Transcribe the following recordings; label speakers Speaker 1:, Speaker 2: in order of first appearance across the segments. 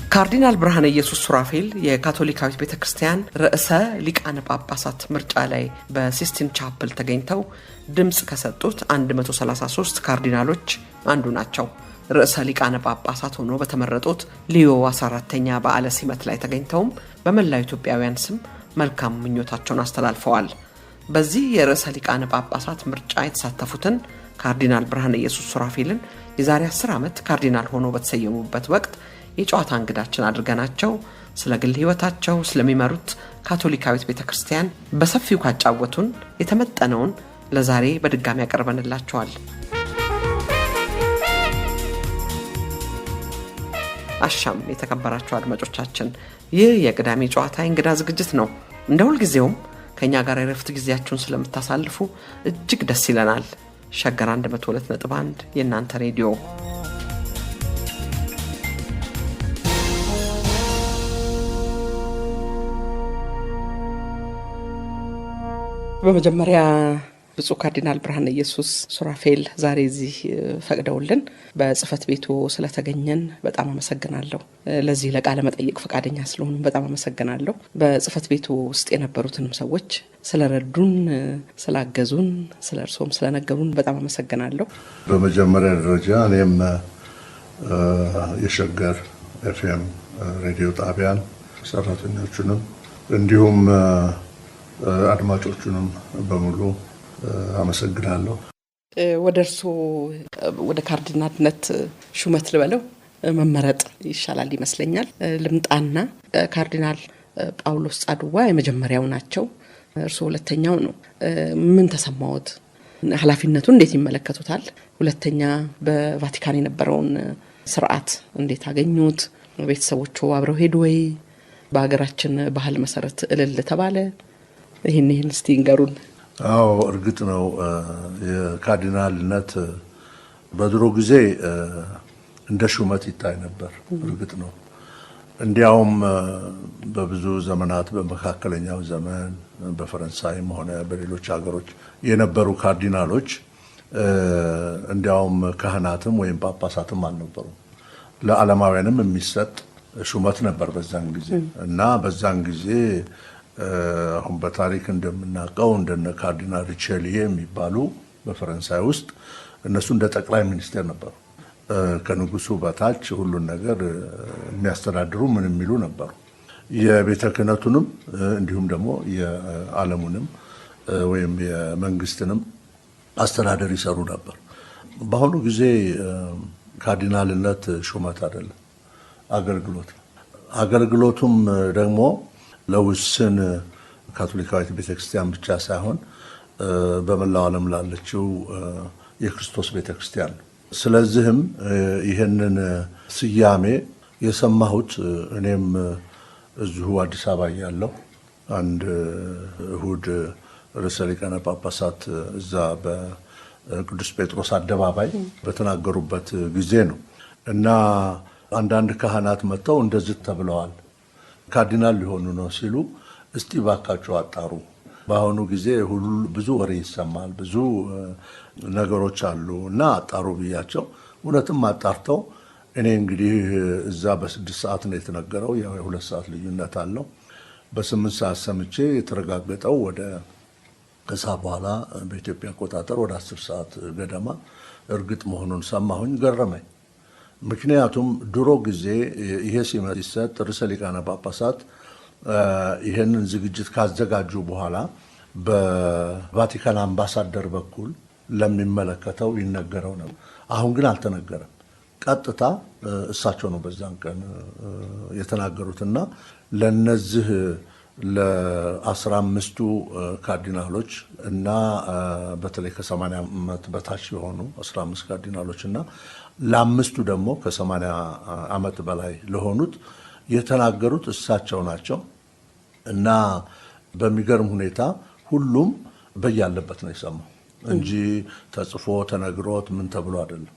Speaker 1: ካርዲናል ብርሃነ ኢየሱስ ሱራፌል የካቶሊካዊት ቤተክርስቲያን ርዕሰ ሊቃነ ጳጳሳት ምርጫ ላይ በሲስቲን ቻፕል ተገኝተው ድምጽ ከሰጡት 133 ካርዲናሎች አንዱ ናቸው። ርዕሰ ሊቃነ ጳጳሳት ሆነው በተመረጡት ሊዮ 14ኛ በዓለ ሲመት ላይ ተገኝተውም በመላው ኢትዮጵያውያን ስም መልካም ምኞታቸውን አስተላልፈዋል። በዚህ የርዕሰ ሊቃነ ጳጳሳት ምርጫ የተሳተፉትን ካርዲናል ብርሃነ ኢየሱስ ሱራፌልን የዛሬ 10 ዓመት ካርዲናል ሆነው በተሰየሙበት ወቅት የጨዋታ እንግዳችን አድርገናቸው ስለ ግል ህይወታቸው ስለሚመሩት ካቶሊካዊት ቤተክርስቲያን በሰፊው ካጫወቱን የተመጠነውን ለዛሬ በድጋሚ ያቀርበንላችኋል። አሻም የተከበራችሁ አድማጮቻችን፣ ይህ የቅዳሜ ጨዋታ እንግዳ ዝግጅት ነው። እንደ ሁል ጊዜውም ከኛ ጋር የረፍት ጊዜያችሁን ስለምታሳልፉ እጅግ ደስ ይለናል። ሸገር 102.1 የእናንተ ሬዲዮ። በመጀመሪያ ብፁዕ ካርዲናል ብርሃነ ኢየሱስ ሱራፌል ዛሬ እዚህ ፈቅደውልን በጽፈት ቤቱ ስለተገኘን በጣም አመሰግናለሁ። ለዚህ ለቃለ መጠይቅ ፈቃደኛ ስለሆኑ በጣም አመሰግናለሁ። በጽፈት ቤቱ ውስጥ የነበሩትንም ሰዎች ስለረዱን፣ ስላገዙን፣ ስለርሶም ስለነገሩን በጣም አመሰግናለሁ።
Speaker 2: በመጀመሪያ ደረጃ እኔም የሸገር ኤፍኤም ሬዲዮ ጣቢያን ሰራተኞቹንም እንዲሁም አድማጮቹንም በሙሉ አመሰግናለሁ።
Speaker 1: ወደ እርሶ ወደ ካርዲናልነት ሹመት ልበለው መመረጥ ይሻላል ይመስለኛል ልምጣና ካርዲናል ጳውሎስ ጻድዋ የመጀመሪያው ናቸው፣ እርሶ ሁለተኛው ነው። ምን ተሰማዎት? ኃላፊነቱን እንዴት ይመለከቱታል? ሁለተኛ በቫቲካን የነበረውን ስርዓት እንዴት አገኙት? ቤተሰቦቹ አብረው ሄዱ ወይ? በሀገራችን ባህል መሰረት እልል ተባለ? ይሄን እስቲ ንገሩን።
Speaker 2: አዎ እርግጥ ነው የካርዲናልነት በድሮ ጊዜ እንደ ሹመት ይታይ ነበር። እርግጥ ነው እንዲያውም በብዙ ዘመናት በመካከለኛው ዘመን በፈረንሳይም ሆነ በሌሎች ሀገሮች የነበሩ ካርዲናሎች እንዲያውም ካህናትም ወይም ጳጳሳትም አልነበሩም። ለዓለማውያንም የሚሰጥ ሹመት ነበር በዛን ጊዜ እና በዛን ጊዜ አሁን በታሪክ እንደምናውቀው እንደነ ካርዲናል ሪቼሊዬ የሚባሉ በፈረንሳይ ውስጥ እነሱ እንደ ጠቅላይ ሚኒስቴር ነበሩ። ከንጉሱ በታች ሁሉን ነገር የሚያስተዳድሩ ምን የሚሉ ነበሩ። የቤተ ክህነቱንም እንዲሁም ደግሞ የዓለሙንም ወይም የመንግስትንም አስተዳደር ይሰሩ ነበር። በአሁኑ ጊዜ ካርዲናልነት ሹመት አይደለም፣ አገልግሎት ነው። አገልግሎቱም ደግሞ ለውስን ካቶሊካዊት ቤተክርስቲያን ብቻ ሳይሆን በመላው ዓለም ላለችው የክርስቶስ ቤተክርስቲያን ነው። ስለዚህም ይህንን ስያሜ የሰማሁት እኔም እዚሁ አዲስ አበባ ያለው አንድ እሁድ ርዕሰ ሊቃነ ጳጳሳት እዛ በቅዱስ ጴጥሮስ አደባባይ በተናገሩበት ጊዜ ነው እና አንዳንድ ካህናት መጥተው እንደዚህ ተብለዋል፣ ካርዲናል ሊሆኑ ነው ሲሉ እስቲ ባካችሁ አጣሩ። በአሁኑ ጊዜ ሁሉ ብዙ ወሬ ይሰማል፣ ብዙ ነገሮች አሉ እና አጣሩ ብያቸው እውነትም አጣርተው እኔ እንግዲህ እዛ በ6 ሰዓት ነው የተነገረው፣ ያው የ2 ሰዓት ልዩነት አለው። በ8 ሰዓት ሰምቼ የተረጋገጠው ወደ ከሰዓት በኋላ በኢትዮጵያ አቆጣጠር ወደ 10 ሰዓት ገደማ እርግጥ መሆኑን ሰማሁኝ። ገረመኝ። ምክንያቱም ድሮ ጊዜ ይሄ ሲመት ሲሰጥ ርዕሰ ሊቃነ ጳጳሳት ይሄንን ዝግጅት ካዘጋጁ በኋላ በቫቲካን አምባሳደር በኩል ለሚመለከተው ይነገረው ነው። አሁን ግን አልተነገረም። ቀጥታ እሳቸው ነው በዛን ቀን የተናገሩትና ለነዚህ ለ15ቱ ካርዲናሎች እና በተለይ ከ80 ዓመት በታች የሆኑ 15 ካርዲናሎች እና ለአምስቱ ደግሞ ከ80 ዓመት በላይ ለሆኑት የተናገሩት እሳቸው ናቸው እና በሚገርም ሁኔታ ሁሉም በያለበት ነው የሰማው እንጂ ተጽፎ ተነግሮት ምን ተብሎ አይደለም።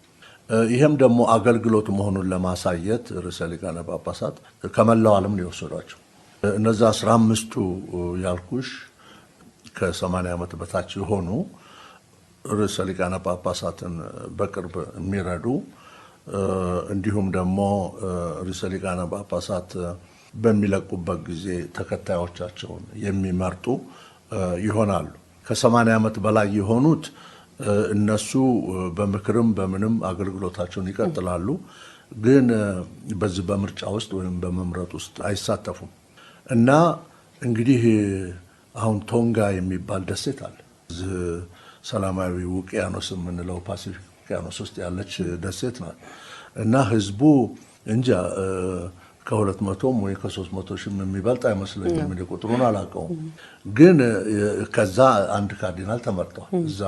Speaker 2: ይሄም ደግሞ አገልግሎት መሆኑን ለማሳየት ርዕሰ ሊቃነ ጳጳሳት ከመላው ዓለም ነው የወሰዷቸው። እነዛ 15ቱ ያልኩሽ ከ80 ዓመት በታች የሆኑ ርዕሰ ሊቃነ ጳጳሳትን በቅርብ የሚረዱ እንዲሁም ደግሞ ርዕሰ ሊቃነ ጳጳሳት በሚለቁበት ጊዜ ተከታዮቻቸውን የሚመርጡ ይሆናሉ። ከ80 ዓመት በላይ የሆኑት እነሱ በምክርም በምንም አገልግሎታቸውን ይቀጥላሉ። ግን በዚህ በምርጫ ውስጥ ወይም በመምረጥ ውስጥ አይሳተፉም። እና እንግዲህ አሁን ቶንጋ የሚባል ደሴት አለ። እዚህ ሰላማዊ ውቅያኖስ የምንለው ፓሲፊክ ውቅያኖስ ውስጥ ያለች ደሴት ናት። እና ህዝቡ እንጃ ከ200 ወይ ከ300 ሺህ የሚበልጥ አይመስለኝም። እኔ ቁጥሩን አላውቀውም። ግን ከዛ አንድ ካርዲናል ተመርጠዋል። እዛ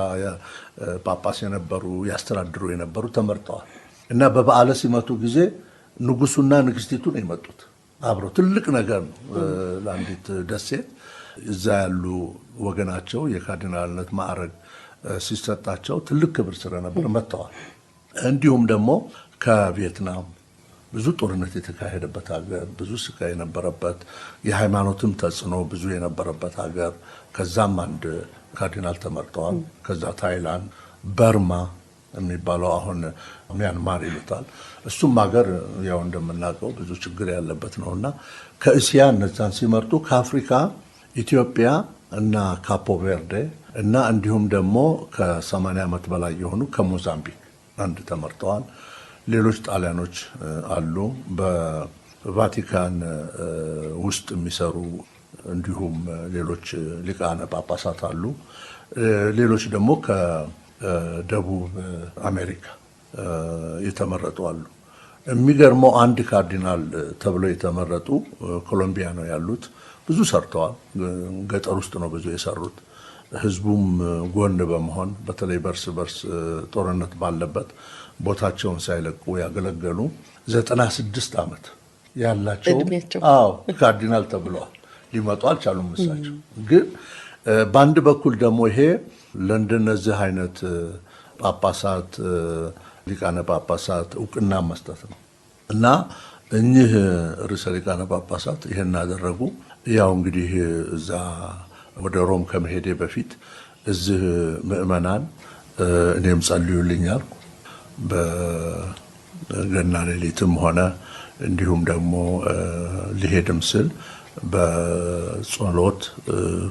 Speaker 2: ጳጳስ የነበሩ ያስተዳድሩ የነበሩ ተመርጠዋል። እና በበዓለ ሲመቱ ጊዜ ንጉሱና ንግስቲቱ ነው የመጡት አብረው። ትልቅ ነገር ነው ለአንዲት ደሴት። እዛ ያሉ ወገናቸው የካርዲናልነት ማዕረግ ሲሰጣቸው ትልቅ ክብር ስለነበር መጥተዋል። እንዲሁም ደግሞ ከቪየትናም ብዙ ጦርነት የተካሄደበት ሀገር፣ ብዙ ስቃይ የነበረበት፣ የሃይማኖትም ተጽዕኖ ብዙ የነበረበት ሀገር፣ ከዛም አንድ ካርዲናል ተመርጠዋል። ከዛ ታይላንድ፣ በርማ የሚባለው አሁን ሚያንማር ይሉታል። እሱም ሀገር ያው እንደምናውቀው ብዙ ችግር ያለበት ነውና ከእስያ እነዛን ሲመርጡ ከአፍሪካ ኢትዮጵያ እና ካፖ ቬርዴ እና እንዲሁም ደግሞ ከ80 ዓመት በላይ የሆኑ ከሞዛምቢክ አንድ ተመርጠዋል። ሌሎች ጣሊያኖች አሉ። በቫቲካን ውስጥ የሚሰሩ እንዲሁም ሌሎች ሊቃነ ጳጳሳት አሉ። ሌሎች ደግሞ ከደቡብ አሜሪካ የተመረጡ አሉ። የሚገርመው አንድ ካርዲናል ተብለው የተመረጡ ኮሎምቢያ ነው ያሉት። ብዙ ሰርተዋል። ገጠር ውስጥ ነው ብዙ የሰሩት። ህዝቡም ጎን በመሆን በተለይ በርስ በርስ ጦርነት ባለበት ቦታቸውን ሳይለቁ ያገለገሉ 96 ዓመት ያላቸው ካርዲናል ተብለዋል። ሊመጡ አልቻሉም እሳቸው። ግን በአንድ በኩል ደግሞ ይሄ ለእንደነዚህ አይነት ጳጳሳት ሊቃነ ጳጳሳት እውቅና መስጠት ነው እና እኚህ ርዕሰ ሊቃነ ጳጳሳት ይሄን አደረጉ። ያው እንግዲህ እዛ ወደ ሮም ከመሄዴ በፊት እዚህ ምእመናን እኔም ጸልዩልኛል። በገና ሌሊትም ሆነ እንዲሁም ደግሞ ሊሄድም ስል በጸሎት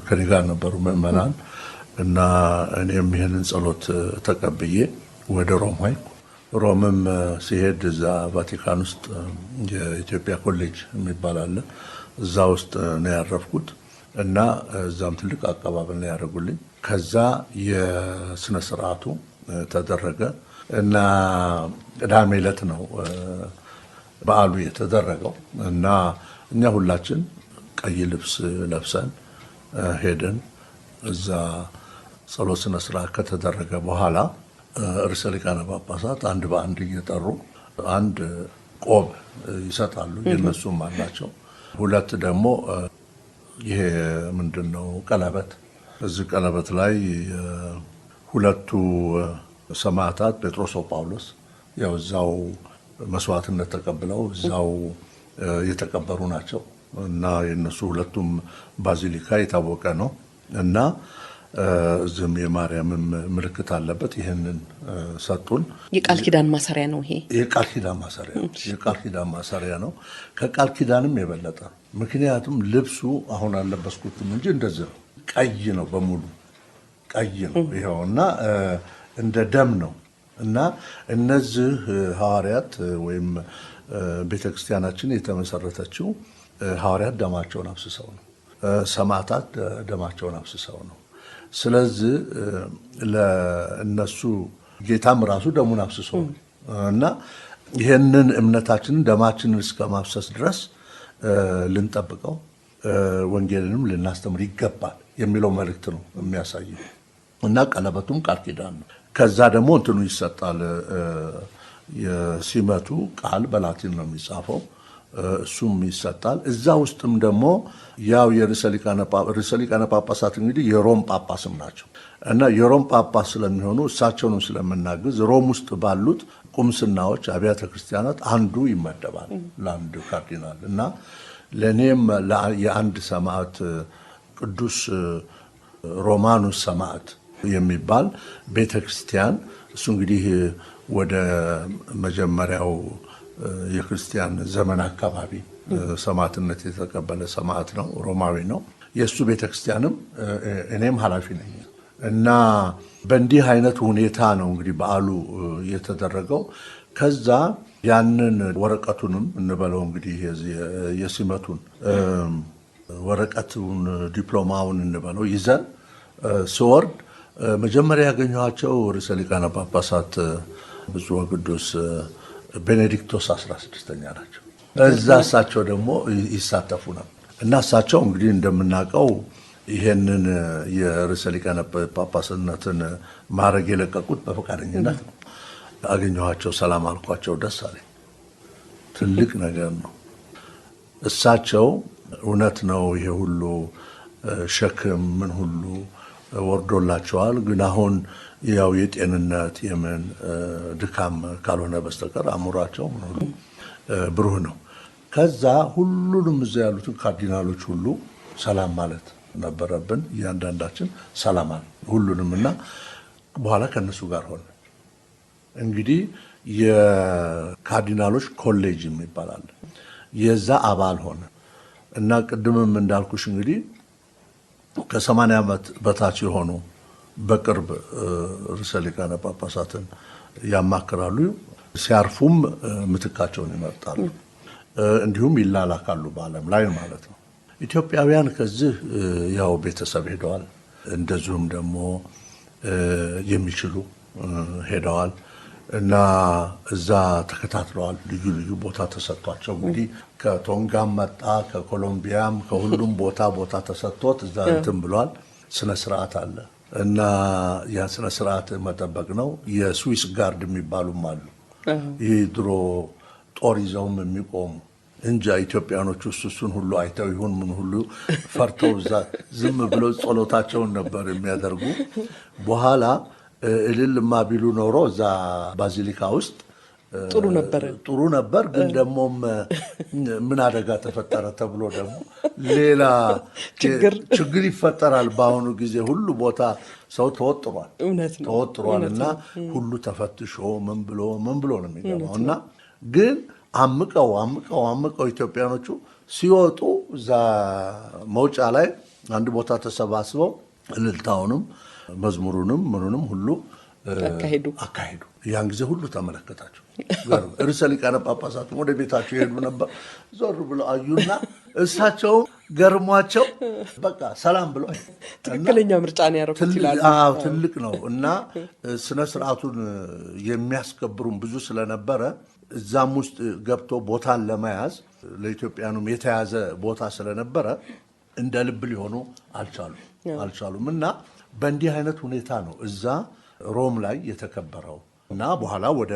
Speaker 2: ከኔ ጋር ነበሩ ምእመናን እና እኔም ይህንን ጸሎት ተቀብዬ ወደ ሮም ሆንኩ። ሮምም ሲሄድ እዛ ቫቲካን ውስጥ የኢትዮጵያ ኮሌጅ የሚባል አለ። እዛ ውስጥ ነው ያረፍኩት እና እዛም ትልቅ አቀባበል ነው ያደረጉልኝ። ከዛ የስነ ስርዓቱ ተደረገ እና ቅዳሜ ዕለት ነው በዓሉ የተደረገው እና እኛ ሁላችን ቀይ ልብስ ለብሰን ሄደን እዛ ጸሎት ስነ ስርዓት ከተደረገ በኋላ ርዕሰ ሊቃነ ጳጳሳት አንድ በአንድ እየጠሩ አንድ ቆብ ይሰጣሉ። የነሱም አላቸው። ሁለት ደግሞ ይሄ ምንድነው ቀለበት። እዚህ ቀለበት ላይ ሁለቱ ሰማዕታት ጴጥሮስ ጳውሎስ ያው እዛው መስዋዕትነት ተቀብለው እዛው የተቀበሩ ናቸው እና የነሱ ሁለቱም ባዚሊካ የታወቀ ነው እና እዚህም የማርያምም ምልክት አለበት። ይህንን ሰጡን።
Speaker 1: የቃል ኪዳን ማሰሪያ ነው። ይሄ
Speaker 2: የቃል ኪዳን ማሰሪያ ነው። ከቃል ኪዳንም የበለጠ ምክንያቱም ልብሱ አሁን አለበስኩትም እንጂ እንደዚህ ነው። ቀይ ነው፣ በሙሉ ቀይ ነው። ይኸውና እንደ ደም ነው እና እነዚህ ሐዋርያት ወይም ቤተክርስቲያናችን የተመሰረተችው ሐዋርያት ደማቸውን አፍስሰው ነው። ሰማዕታት ደማቸውን አፍስሰው ነው። ስለዚህ ለእነሱ ጌታም ራሱ ደሙን አፍስሶ ነው እና ይህንን እምነታችንን ደማችንን እስከ ማፍሰስ ድረስ ልንጠብቀው ወንጌልንም ልናስተምር ይገባል የሚለው መልእክት ነው የሚያሳየው እና ቀለበቱም ቃል ኪዳን ነው። ከዛ ደግሞ እንትኑ ይሰጣል። የሲመቱ ቃል በላቲን ነው የሚጻፈው፣ እሱም ይሰጣል። እዛ ውስጥም ደግሞ ያው የርዕሰ ሊቃነ ጳጳሳት እንግዲህ የሮም ጳጳስም ናቸው እና የሮም ጳጳስ ስለሚሆኑ እሳቸውንም ስለምናግዝ ሮም ውስጥ ባሉት ቁምስናዎች አብያተ ክርስቲያናት አንዱ ይመደባል ለአንድ ካርዲናል እና ለእኔም የአንድ ሰማዕት ቅዱስ ሮማኑስ ሰማዕት የሚባል ቤተክርስቲያን እሱ እንግዲህ ወደ መጀመሪያው የክርስቲያን ዘመን አካባቢ ሰማዕትነት የተቀበለ ሰማዕት ነው፣ ሮማዊ ነው። የእሱ ቤተክርስቲያንም እኔም ኃላፊ ነኝ እና በእንዲህ አይነት ሁኔታ ነው እንግዲህ በዓሉ የተደረገው። ከዛ ያንን ወረቀቱንም እንበለው እንግዲህ የሲመቱን ወረቀቱን ዲፕሎማውን እንበለው ይዘን ስወርድ መጀመሪያ ያገኘኋቸው ርዕሰ ሊቃነ ጳጳሳት ብፁዕ ወቅዱስ ቤኔዲክቶስ 16ኛ ናቸው። እዛ እሳቸው ደግሞ ይሳተፉ ነበር እና እሳቸው እንግዲህ እንደምናውቀው ይሄንን የርዕሰ ሊቃነ ጳጳስነትን ማዕረግ የለቀቁት በፈቃደኝነት ነው። አገኘኋቸው፣ ሰላም አልኳቸው፣ ደስ አለኝ። ትልቅ ነገር ነው። እሳቸው እውነት ነው ይሄ ሁሉ ሸክም ምን ሁሉ ወርዶላቸዋል፣ ግን አሁን ያው የጤንነት የምን ድካም ካልሆነ በስተቀር አእምሯቸው ምን ሁሉ ብሩህ ነው። ከዛ ሁሉንም እዛ ያሉትን ካርዲናሎች ሁሉ ሰላም ማለት ነበረብን። እያንዳንዳችን ሰላም አለ ሁሉንም እና በኋላ ከነሱ ጋር ሆነ። እንግዲህ የካርዲናሎች ኮሌጅ የሚባል የዛ አባል ሆነ እና ቅድምም እንዳልኩሽ እንግዲህ ከ80 ዓመት በታች የሆኑ በቅርብ ርዕሰ ሊቃነ ጳጳሳትን ያማክራሉ። ሲያርፉም ምትካቸውን ይመርጣሉ። እንዲሁም ይላላካሉ በዓለም ላይ ማለት ነው። ኢትዮጵያውያን ከዚህ ያው ቤተሰብ ሄደዋል። እንደዚሁም ደግሞ የሚችሉ ሄደዋል እና እዛ ተከታትለዋል። ልዩ ልዩ ቦታ ተሰጥቷቸው እንግዲህ ከቶንጋም መጣ ከኮሎምቢያም ከሁሉም ቦታ ተሰጥቶት እዛ እንትን ብሏል። ስነ ስርዓት አለ እና ያ ስነ ስርዓት መጠበቅ ነው። የስዊስ ጋርድ የሚባሉም አሉ። ይህ ድሮ ጦር ይዘውም የሚቆሙ እንጃ ኢትዮጵያኖች እሱን ሁሉ አይተው ይሁን ምን ሁሉ ፈርተው እዛ ዝም ብለው ጸሎታቸውን ነበር የሚያደርጉ። በኋላ እልልማ ቢሉ ኖሮ እዛ ባዚሊካ ውስጥ ጥሩ ነበር። ግን ደግሞ ምን አደጋ ተፈጠረ ተብሎ ደግሞ ሌላ ችግር ይፈጠራል። በአሁኑ ጊዜ ሁሉ ቦታ ሰው ተወጥሯል እና ሁሉ ተፈትሾ ምን ብሎ ነው የሚገባው እና ግን አምቀው ኢትዮጵያኖቹ ሲወጡ እዛ መውጫ ላይ አንድ ቦታ ተሰባስበው እልልታውንም መዝሙሩንም ምኑንም ሁሉ አካሄዱ። ያን ጊዜ ሁሉ ተመለከታቸው። ርዕሰ ሊቃነ ጳጳሳት ወደ ቤታቸው ይሄዱ ነበር። ዞር ብለው አዩና እሳቸው ገርሟቸው በቃ ሰላም ብለው
Speaker 1: ትክክለኛ ምርጫ ነው ያደረጉት ይላሉ።
Speaker 2: ትልቅ ነው እና ስነ ስርዓቱን የሚያስከብሩም ብዙ ስለነበረ እዛም ውስጥ ገብቶ ቦታን ለመያዝ ለኢትዮጵያኑም የተያዘ ቦታ ስለነበረ እንደ ልብ ሊሆኑ አልቻሉም እና በእንዲህ አይነት ሁኔታ ነው እዛ ሮም ላይ የተከበረው እና በኋላ ወደ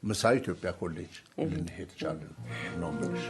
Speaker 2: ምሳ ኢትዮጵያ ኮሌጅ ልንሄድ ቻልን ነው ምንሽ።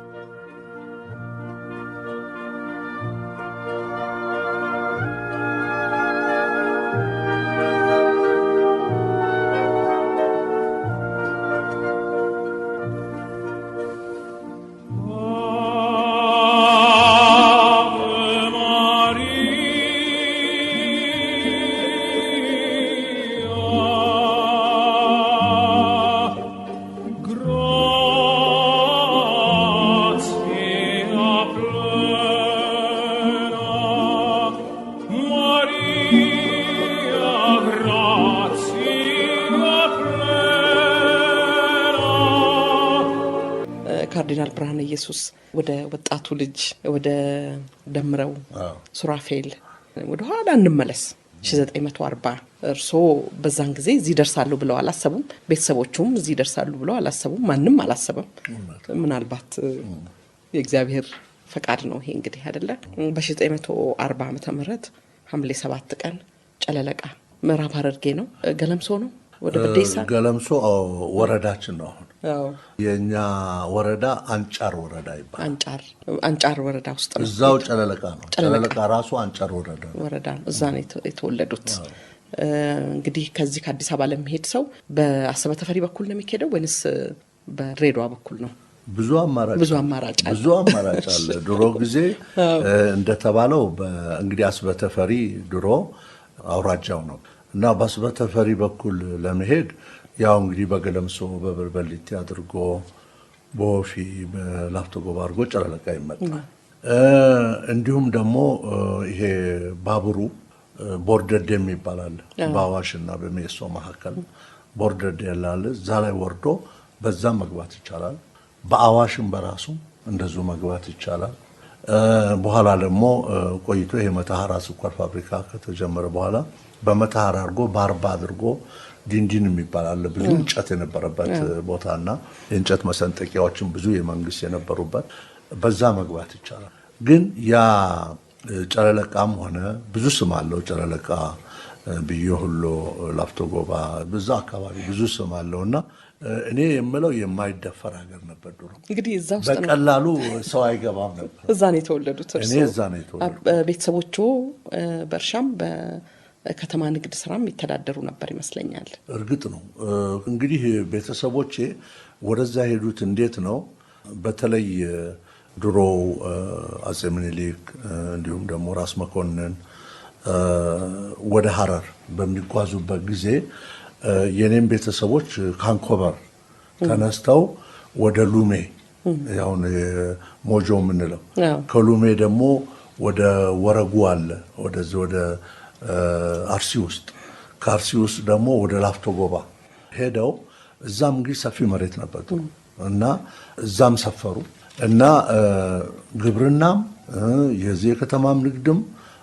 Speaker 1: ካርዲናል ብርሃነ ኢየሱስ ወደ ወጣቱ ልጅ ወደ ደምረው ሱራፌል ወደ ኋላ እንመለስ። 1940 እርሶ በዛን ጊዜ እዚህ ደርሳሉ ብለው አላሰቡም። ቤተሰቦቹም እዚህ ደርሳሉ ብለው አላሰቡም። ማንም አላሰበም። ምናልባት የእግዚአብሔር ፈቃድ ነው ይሄ እንግዲህ አይደለ። በ1940 ዓመተ ምህረት ሐምሌ 7 ቀን ጨለለቃ ምዕራብ ሐረርጌ ነው ገለምሶ ነው ወደ በዴሳ
Speaker 2: ገለምሶ ወረዳችን ነው። አሁን የኛ ወረዳ አንጫር ወረዳ ይባላል።
Speaker 1: አንጫር ወረዳ ውስጥ ነው።
Speaker 2: እዛው ጨለለቃ ነው። ጨለለቃ ራሱ አንጫር ወረዳ ነው። እዛ ነው
Speaker 1: የተወለዱት። እንግዲህ ከዚህ ከአዲስ አበባ ለሚሄድ ሰው በአሰበ ተፈሪ በኩል ነው የሚሄደው ወይንስ በድሬዳዋ በኩል ነው?
Speaker 2: ብዙ አማራጭ አለ። ድሮ ጊዜ እንደተባለው እንግዲህ አሰበ ተፈሪ ድሮ አውራጃው ነው። እና በአስበተፈሪ በኩል ለመሄድ ያው እንግዲህ በገለምሶ በበልበሊቲ አድርጎ በወፊ በላፍቶ ጎባ አድርጎ ጨለለቃ ይመጣል። እንዲሁም ደግሞ ይሄ ባቡሩ ቦርደዴ የሚባል በአዋሽና በሜሶ መካከል ቦርደዴ ያለ እዛ ላይ ወርዶ በዛ መግባት ይቻላል። በአዋሽም በራሱ እንደዚሁ መግባት ይቻላል። በኋላ ደግሞ ቆይቶ ይሄ መተሐራ ስኳር ፋብሪካ ከተጀመረ በኋላ በመተሐራ አድርጎ ባርባ አድርጎ ዲንዲን የሚባል አለ። ብዙ እንጨት የነበረበት ቦታና የእንጨት መሰንጠቂያዎችን ብዙ የመንግስት የነበሩበት በዛ መግባት ይቻላል። ግን ያ ጨለለቃም ሆነ ብዙ ስም አለው። ጨለለቃ ብዬ ሁሉ ላፍቶ ጎባ በዛ አካባቢ ብዙ ስም አለውና እኔ የምለው የማይደፈር ሀገር ነበር ድሮ።
Speaker 1: እንግዲህ እዛ ውስጥ
Speaker 2: በቀላሉ ሰው አይገባም ነበር።
Speaker 1: እዛ ነው የተወለዱት።
Speaker 2: እኔ እዛ ነው የተወለድኩት።
Speaker 1: ቤተሰቦቹ በእርሻም በከተማ ንግድ ስራም ይተዳደሩ ነበር ይመስለኛል።
Speaker 2: እርግጥ ነው። እንግዲህ ቤተሰቦቼ ወደዛ ሄዱት እንዴት ነው? በተለይ ድሮ አጼ ምኒልክ እንዲሁም ደግሞ ራስ መኮንን ወደ ሐረር በሚጓዙበት ጊዜ የኔም ቤተሰቦች ካንኮበር ተነስተው ወደ ሉሜ ያውን ሞጆ የምንለው ከሉሜ ደግሞ ወደ ወረጉ አለ ወደ አርሲ ውስጥ ከአርሲ ውስጥ ደግሞ ወደ ላፍቶ ጎባ ሄደው እዛም እንግዲህ ሰፊ መሬት ነበር እና እዛም ሰፈሩ እና ግብርናም የዚህ ከተማም ንግድም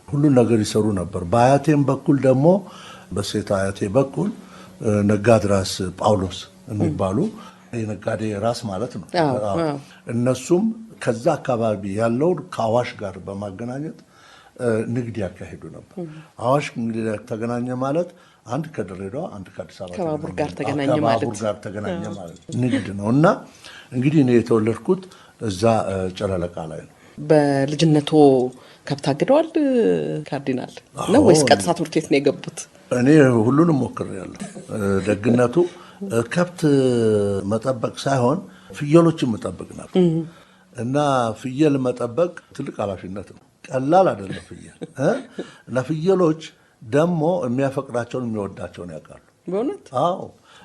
Speaker 2: ሁሉ ነገር ይሰሩ ነበር። በአያቴም በኩል ደግሞ በሴት አያቴ በኩል ነጋድራስ ጳውሎስ የሚባሉ የነጋዴ ራስ ማለት ነው። እነሱም ከዛ አካባቢ ያለው ከአዋሽ ጋር በማገናኘት ንግድ ያካሄዱ ነበር። አዋሽ እንግዲህ ተገናኘ ማለት አንድ ከድሬዳዋ አንድ ከአዲስ አበባ
Speaker 1: ከባቡር ጋር ተገናኘ ማለት
Speaker 2: ንግድ ነው። እና እንግዲህ እኔ የተወለድኩት እዛ ጨለለቃ ላይ ነው።
Speaker 1: በልጅነቱ ከብት አግደዋል ካርዲናል ነው ወይስ ቀጥታ ትምህርት ቤት ነው የገቡት?
Speaker 2: እኔ ሁሉንም ሞክሬያለሁ። ደግነቱ ከብት መጠበቅ ሳይሆን ፍየሎችን መጠበቅ ነበር። እና ፍየል መጠበቅ ትልቅ ኃላፊነት ነው፣ ቀላል አይደለም ፍየል። እና ፍየሎች ደግሞ የሚያፈቅራቸውን የሚወዳቸውን ያውቃሉ
Speaker 1: በእውነት።
Speaker 2: አዎ።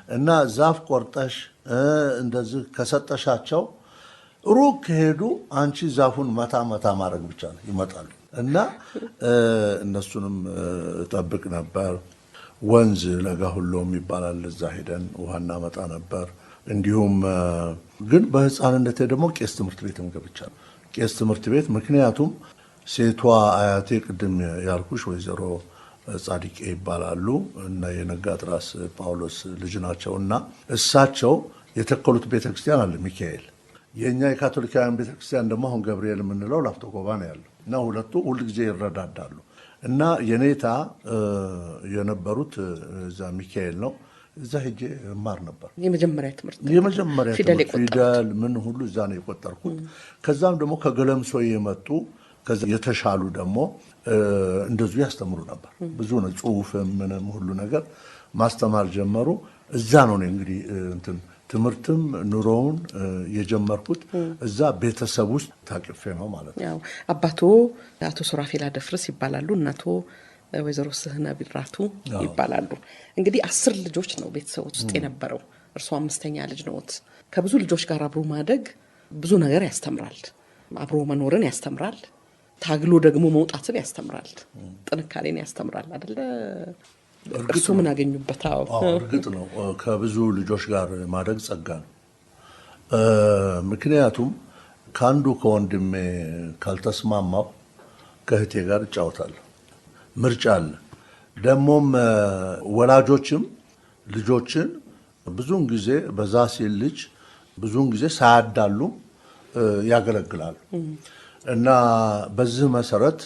Speaker 2: እና ዛፍ ቆርጠሽ እንደዚህ ከሰጠሻቸው ሩቅ ከሄዱ አንቺ ዛፉን መታ ማድረግ ብቻ ነው ይመጣሉ። እና እነሱንም ጠብቅ ነበር። ወንዝ ለጋ ሁሉ የሚባላል እዛ ሄደን ውሃ እናመጣ ነበር። እንዲሁም ግን በህፃንነቴ ደግሞ ቄስ ትምህርት ቤትም ገብቻለሁ። ቄስ ትምህርት ቤት ምክንያቱም ሴቷ አያቴ ቅድም ያልኩሽ ወይዘሮ ጻድቄ ይባላሉ እና የነጋድራስ ጳውሎስ ልጅ ናቸው። እና እሳቸው የተከሉት ቤተክርስቲያን አለ ሚካኤል። የኛ የካቶሊካውያን ቤተክርስቲያን ደግሞ አሁን ገብርኤል የምንለው ላፍቶ ጎባ ነው ያለው። እና ሁለቱ ሁልጊዜ ይረዳዳሉ። እና የኔታ የነበሩት እዛ ሚካኤል ነው። እዛ ሄጄ እማር ነበር።
Speaker 1: የመጀመሪያ ትምህርት
Speaker 2: ፊደል ምን ሁሉ እዛ ነው የቆጠርኩት። ከዛም ደግሞ ከገለምሶ የመጡ ከዛ የተሻሉ ደግሞ እንደዚሁ ያስተምሩ ነበር። ብዙ ነው ጽሁፍ ምንም ሁሉ ነገር ማስተማር ጀመሩ። እዛ ነው እንግዲህ ትምህርትም ኑሮውን የጀመርኩት እዛ ቤተሰብ ውስጥ ታቅፌ ነው ማለት ነው።
Speaker 1: አባቶ አቶ ሱራፌል አደፍርስ ይባላሉ። እናቶ ወይዘሮ ስህነ ቢራቱ ይባላሉ። እንግዲህ 10 ልጆች ነው ቤተሰብ ውስጥ የነበረው። እርሱ 5ኛ ልጅ ነዎት። ከብዙ ልጆች ጋር አብሮ ማደግ ብዙ ነገር ያስተምራል። አብሮ መኖርን ያስተምራል። ታግሎ ደግሞ መውጣትን ያስተምራል። ጥንካሬን ያስተምራል አይደለ? እርሱ ምን አገኙበት?
Speaker 2: እርግጥ ነው ከብዙ ልጆች ጋር ማደግ ጸጋ ነው። ምክንያቱም ከአንዱ ከወንድሜ ካልተስማማው ከእህቴ ጋር እጫወታለሁ። ምርጫ አለ። ደግሞም ወላጆችም ልጆችን ብዙውን ጊዜ በዛ ሲል ልጅ ብዙውን ጊዜ ሳያዳሉ ያገለግላሉ። እና በዚህ መሰረት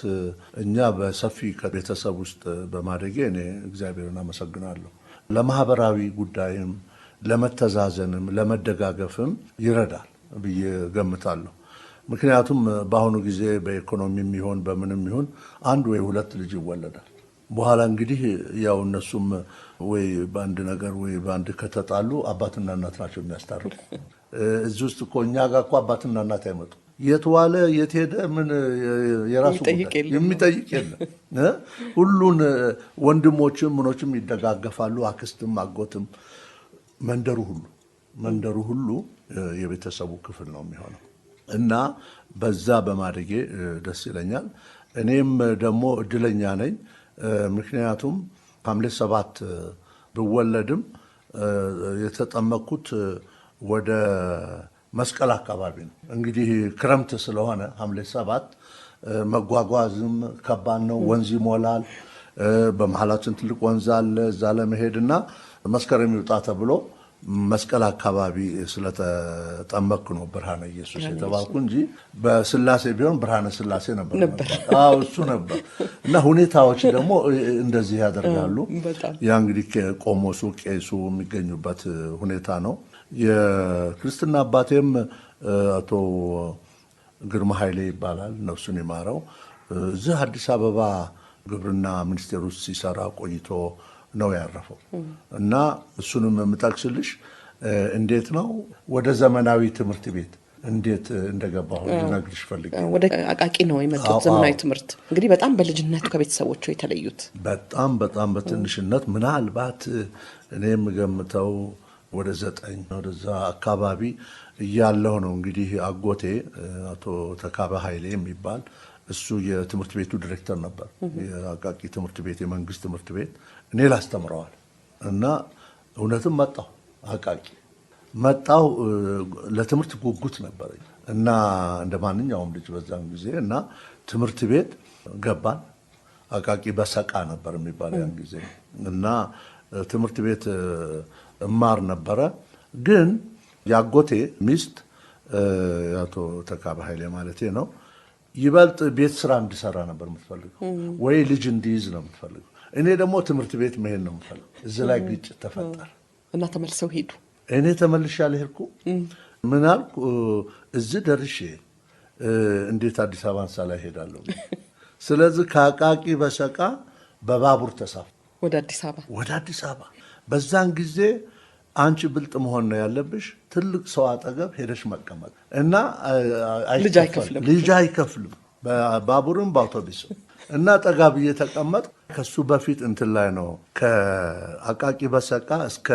Speaker 2: እኛ በሰፊ ከቤተሰብ ውስጥ በማደጌ እኔ እግዚአብሔርን አመሰግናለሁ። ለማህበራዊ ጉዳይም ለመተዛዘንም ለመደጋገፍም ይረዳል ብዬ ገምታለሁ። ምክንያቱም በአሁኑ ጊዜ በኢኮኖሚም ይሁን በምንም ይሁን አንድ ወይ 2 ልጅ ይወለዳል። በኋላ እንግዲህ ያው እነሱም ወይ በአንድ ነገር ወይ በአንድ ከተጣሉ አባትና እናት ናቸው የሚያስታርቁ። እዚህ ውስጥ እኮ እኛ ጋር እኮ አባትና እናት አይመጡ። የትዋለ የትሄደ ምን የራሱ የሚጠይቅ የለም። ሁሉን ወንድሞችም ምኖችም ይደጋገፋሉ። አክስትም አጎትም መንደሩ ሁሉ የቤተሰቡ ክፍል ነው የሚሆነው እና በዛ በማደጌ ደስ ይለኛል። እኔም ደግሞ እድለኛ ነኝ። ምክንያቱም ሐምሌ 7 ብወለድም የተጠመቅኩት ወደ መስቀል አካባቢ ነው። እንግዲህ ክረምት ስለሆነ ሐምሌ 7 መጓጓዝም ከባድ ነው። ወንዝ ይሞላል። በመሀላችን ትልቅ ወንዝ አለ። እዛ ለመሄድና መስከረም ይውጣ ተብሎ መስቀል አካባቢ ስለተጠመቅኩ ነው ብርሃነ ኢየሱስ የተባልኩ እንጂ በስላሴ ቢሆን ብርሃነ ስላሴ ነበር። አዎ እሱ ነበር። እና ሁኔታዎች ደግሞ እንደዚህ ያደርጋሉ። ያ እንግዲህ ቆሞሱ ቄሱ የሚገኙበት ሁኔታ ነው። የክርስትና አባቴም አቶ ግርማ ኃይሌ ይባላል፣ ነፍሱን ይማረው። እዚህ አዲስ አበባ ግብርና ሚኒስቴር ውስጥ ሲሰራ ቆይቶ ነው ያረፈው። እና እሱንም የምጠቅስልሽ እንዴት ነው ወደ ዘመናዊ ትምህርት ቤት እንዴት እንደገባሁ ልነግርሽ ፈልጌ።
Speaker 1: ወደ አቃቂ ነው የመጡት ዘመናዊ ትምህርት። እንግዲህ በጣም በልጅነቱ ከቤተሰቦቹ የተለዩት
Speaker 2: በጣም በትንሽነት ምናልባት እኔ የምገምተው ወደ 9 ወደዛ አካባቢ እያለሁ ነው። እንግዲህ አጎቴ አቶ ተካበ ኃይሌ የሚባል እሱ የትምህርት ቤቱ ዲሬክተር ነበር። የአቃቂ ትምህርት ቤት የመንግስት ትምህርት ቤት እኔ ላስተምረዋል እና እውነትም መጣሁ አቃቂ መጣሁ። ለትምህርት ጉጉት ነበረኝ እና እንደ ማንኛውም ልጅ በዛን ጊዜ እና ትምህርት ቤት ገባን። አቃቂ በሰቃ ነበር የሚባለው ያን ጊዜ እና ትምህርት ቤት እማር ነበረ። ግን ያጎቴ ሚስት አቶ ተካበ ኃይሌ ማለቴ ነው ይበልጥ ቤት ስራ እንድሰራ ነበር የምትፈልገው፣ ወይ ልጅ እንዲይዝ ነው የምትፈልገው። እኔ ደግሞ ትምህርት ቤት መሄድ ነው የምፈልገው። እዚህ ላይ ግጭት ተፈጠረ
Speaker 1: እና ተመልሰው ሄዱ።
Speaker 2: እኔ ተመልሼ አልሄድኩም። ምን አልኩ፣ እዚህ ደርሼ እንዴት አዲስ አበባን ሳላይ ሄዳለሁ? ስለዚህ ከአቃቂ በሰቃ በባቡር ተሳፍ
Speaker 1: ወደ አዲስ አበባ። በዛን ጊዜ አንቺ ብልጥ መሆን ነው ያለብሽ፣ ትልቅ ሰው አጠገብ ሄደሽ መቀመጥ እና ልጅ አይከፍልም በባቡርም በአውቶቡስም እና ጠጋ ብዬ ተቀመጥ። ከሱ በፊት እንትን ላይ ነው ከአቃቂ በሰቃ እስከ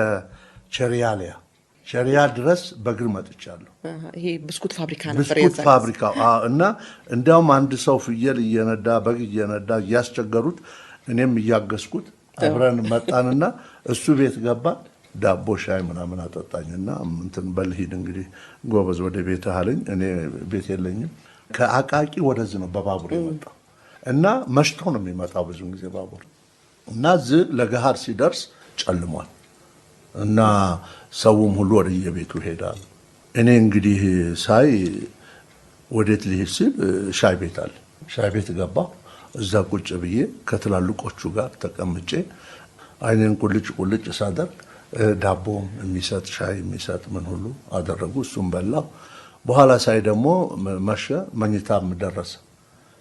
Speaker 1: ቸሪያ ድረስ በእግር መጥቻለሁ። ይሄ ብስኩት ፋብሪካ ነበር።
Speaker 2: ብስኩት ፋብሪካ እና እንዲያውም አንድ ሰው ፍየል እየነዳ በግ እየነዳ እያስቸገሩት እኔም እያገዝኩት አብረን መጣንና እሱ ቤት ገባን። ዳቦ ሻይ ምናምን አጠጣኝና እንትን በልሂድ እንግዲህ ጎበዝ ወደ ቤት አለኝ። እኔ ቤት የለኝም። ከአቃቂ ወደዚህ ነው በባቡር የመጣው እና መሽቶ ነው የሚመጣው ብዙ ጊዜ ባቡር እና እዚህ ለገሃር ሲደርስ ጨልሟል እና ሰውም ሁሉ ወደ የቤቱ ሄዳል። እኔ እንግዲህ ሳይ ወዴት ልሄድ ሲል ሻይ ቤት አለ። ሻይ ቤት ገባሁ። እዛ ቁጭ ብዬ ከትላልቆቹ ጋር ተቀምጬ አይኔን ቁልጭ ሳደርግ ዳቦም የሚሰጥ ሻይ የሚሰጥ ምን ሁሉ አደረጉ። እሱም በላው። በኋላ ሳይ ደግሞ መሸ፣ መኝታም ደረሰ።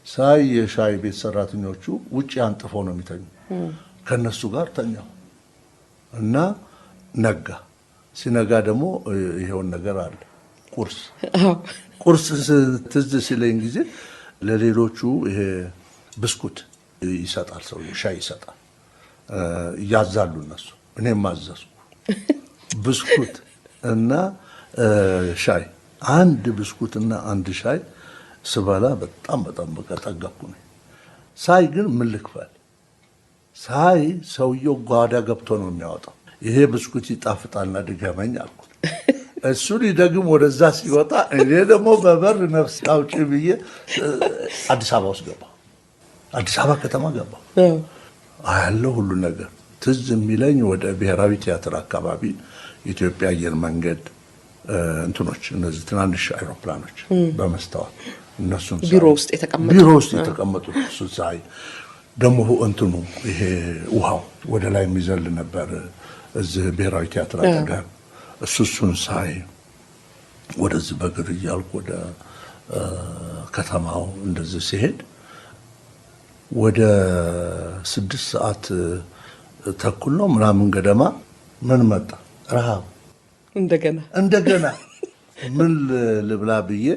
Speaker 2: ሳይ የሻይ ቤት ሰራተኞቹ ውጭ አንጥፈው ነው የሚተኙ። ከነሱ ጋር ተኛው እና ነጋ። ሲነጋ ደግሞ ይሄውን ነገር አለ ቁርስ ትዝ ሲለኝ ጊዜ ለሌሎቹ ይሄ ብስኩት ይሰጣል፣ ሰው ሻይ ይሰጣል። ያዛሉ እነሱ፣ እኔም አዘዝኩ። ብስኩት እና ሻይ፣ አንድ ብስኩትና አንድ ሻይ ስበላ በጣም በቃ ጠገብኩ ነኝ። ሳይ ግን ምን ልክፈል? ሳይ ሰውየው ጓዳ ገብቶ ነው የሚያወጣው። ይሄ ብስኩት ይጣፍጣልና ድገመኝ አልኩት። እሱ ሊደግም ወደዛ ሲወጣ እኔ ደግሞ በበር ነፍስ አውጪ ብዬ አዲስ አበባ ውስጥ ገባሁ። አዲስ አበባ ከተማ ገባሁ። ያለው ሁሉ ነገር ትዝ የሚለኝ ወደ ብሔራዊ ቲያትር አካባቢ የኢትዮጵያ አየር መንገድ እንትኖች እነዚህ ትናንሽ አይሮፕላኖች በመስታወት እነሱን
Speaker 1: ቢሮ ውስጥ
Speaker 2: የተቀመጡ እሱ ሳይ ደግሞ እንትኑ ይሄ ውሃው ወደ ላይ የሚዘል ነበር እዚህ ብሔራዊ ቲያትር አጠገብ። እሱን ሳይ ወደዚህ በእግር እያልኩ ወደ ከተማው እንደዚህ ሲሄድ ወደ 6 ሰዓት ተኩል ነው ምናምን ገደማ ምን መጣ? ረሃብ እንደገና ምን ልብላ ብዬ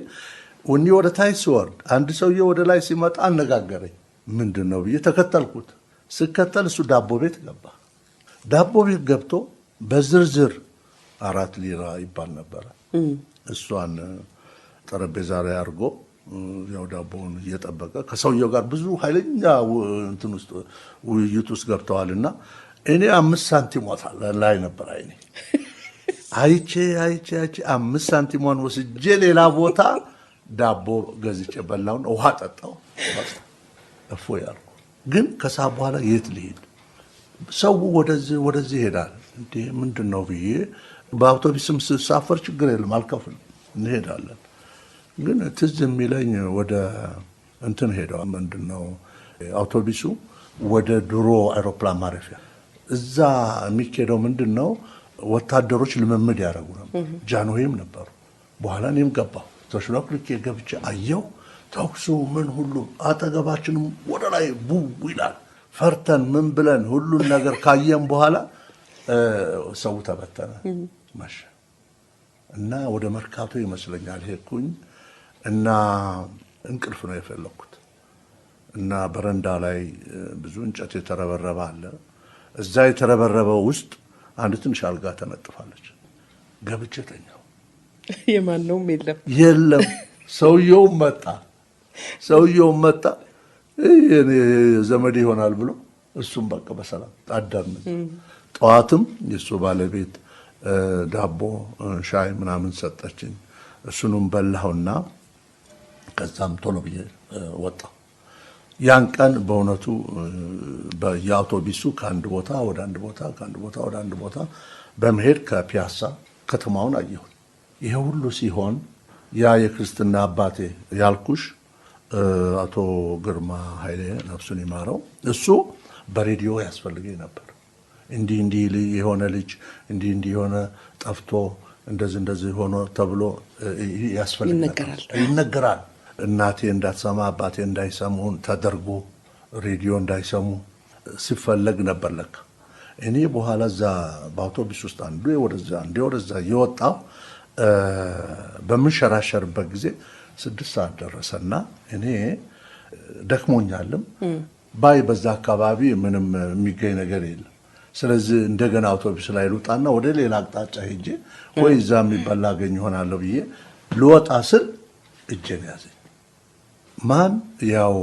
Speaker 2: ወኔ ወደ ታች ሲወርድ አንድ ሰውዬ ወደ ላይ ሲመጣ አነጋገረኝ። ምንድን ነው ብዬ ተከተልኩት። ስከተል እሱ ዳቦ ቤት ገባ። ዳቦ ቤት ገብቶ በዝርዝር 4 ሊራ ይባል ነበረ። እሷን ጠረጴዛ ላይ አድርጎ ያው ዳቦውን እየጠበቀ ከሰውየው ጋር ብዙ ኃይለኛ እንትን ውስጥ ውይይት ውስጥ ገብተዋልና እኔ 5 ሳንቲም ወጣ ላይ ነበር አይኔ አይቼ 5 ሳንቲሟን ወስጄ ሌላ ቦታ ዳቦ ገዝቼ በላውን ውሃ ጠጣው። እፎ ያልኩ ግን ከሰዓት በኋላ የት ልሄድ? ሰው ወደዚህ ይሄዳል እንዴ ምንድን ነው ብዬ በአውቶቡስም ስሳፈር ችግር የለም አልከፍልም እንሄዳለን። ግን ትዝ የሚለኝ ወደ እንትን ሄደዋል። ምንድን ነው አውቶቡሱ ወደ ድሮ አውሮፕላን ማረፊያ እዛ የሚኬደው ምንድን ነው ወታደሮች ልምምድ ያደረጉ ነበር። ጃንሆይም ነበሩ። በኋላ እኔም ገባሁ። ተሽሎክልኬ ገብቼ አየው። ተኩሱ ምን ሁሉ አጠገባችንም ወደ ላይ ቡው ይላል። ፈርተን ምን ብለን ሁሉን ነገር ካየን በኋላ ሰው ተበተነ መሸ እና ወደ መርካቶ ይመስለኛል ሄድኩኝ እና እንቅልፍ ነው የፈለኩት እና በረንዳ ላይ ብዙ እንጨት የተረበረበ አለ። እዛ የተረበረበው ውስጥ አንድ ትንሽ አልጋ ተነጥፋለች። ገብቼ ተኛው።
Speaker 1: የማንነውም
Speaker 2: የለም። ሰውየውም መጣ እኔ ዘመድ ይሆናል ብሎ እሱም በቃ በሰላም አዳምን። ጠዋትም የሱ ባለቤት ዳቦ ሻይ ምናምን ሰጠችኝ። እሱንም በላሁና ከዛም ቶሎ ብዬ ወጣሁ። ያን ቀን በእውነቱ በየአውቶቡሱ ከአንድ ቦታ ወደ አንድ ቦታ ከአንድ ቦታ ወደ አንድ ቦታ በመሄድ ከፒያሳ ከተማውን አየሁ። ይሄ ሁሉ ሲሆን ያ የክርስትና አባቴ ያልኩሽ አቶ ግርማ ኃይሌ ነፍሱን ይማረው እሱ በሬዲዮ ያስፈልገኝ ነበር። እንዲህ የሆነ ልጅ እንዲህ የሆነ ጠፍቶ እንደዚህ ሆኖ ተብሎ ይነገራል። እናቴ እንዳትሰማ አባቴ እንዳይሰሙ ተደርጎ ሬዲዮ እንዳይሰሙ ሲፈለግ ነበር ለካ። እኔ በኋላ እዛ በአውቶቡስ ውስጥ አንዱ ወደዛ እየወጣሁ በምንሸራሸርበት ጊዜ 6 ሰዓት ደረሰና እኔ ደክሞኛልም በዛ አካባቢ ምንም የሚገኝ ነገር የለም። ስለዚህ እንደገና አውቶቡስ ላይ ልውጣና ወደ ሌላ አቅጣጫ ሄጄ ወይ እዛ የሚበላ አገኝ ይሆናለሁ ብዬ ልወጣ ስል እጄን ያዘኝ። ማን? ያው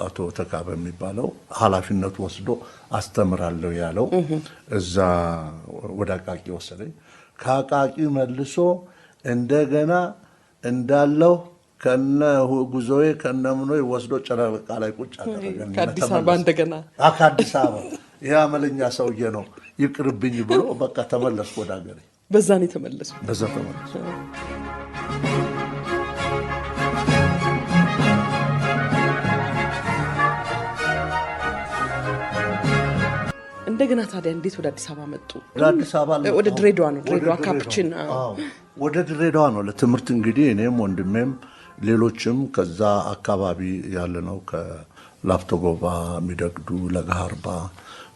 Speaker 2: አቶ ተካበ የሚባለው ኃላፊነቱ ወስዶ አስተምራለሁ ያለው እዛ ወደ አቃቂ ወሰደኝ። ከአቃቂ መልሶ እንደገና እንዳለው ከነ ጉዞዬ ከነምኖ ወስዶ ጨረቃ ላይ ቁጭ አደረገኝ።
Speaker 1: ከአዲስ አበባ እንደገና
Speaker 2: ከአዲስ አበባ ይሄ አመለኛ ሰውዬ ነው ይቅርብኝ ብሎ በቃ ተመለስኩ ወደ ሀገሬ።
Speaker 1: በዛ ነው የተመለስኩ።
Speaker 2: በዛ ተመለስኩ።
Speaker 1: እንደገና ታዲያ እንዴት ወደ አዲስ አበባ መጡ?
Speaker 2: ወደ አዲስ አበባ
Speaker 1: ወደ ድሬዳዋ ነው። ድሬዳዋ ካፕችን
Speaker 2: ወደ ድሬዳዋ ነው ለትምህርት። እንግዲህ እኔም ወንድሜም ሌሎችም ከዛ አካባቢ ያለ ነው ከላፍቶ ጎባ፣ ሚደግዱ፣ ለጋሃርባ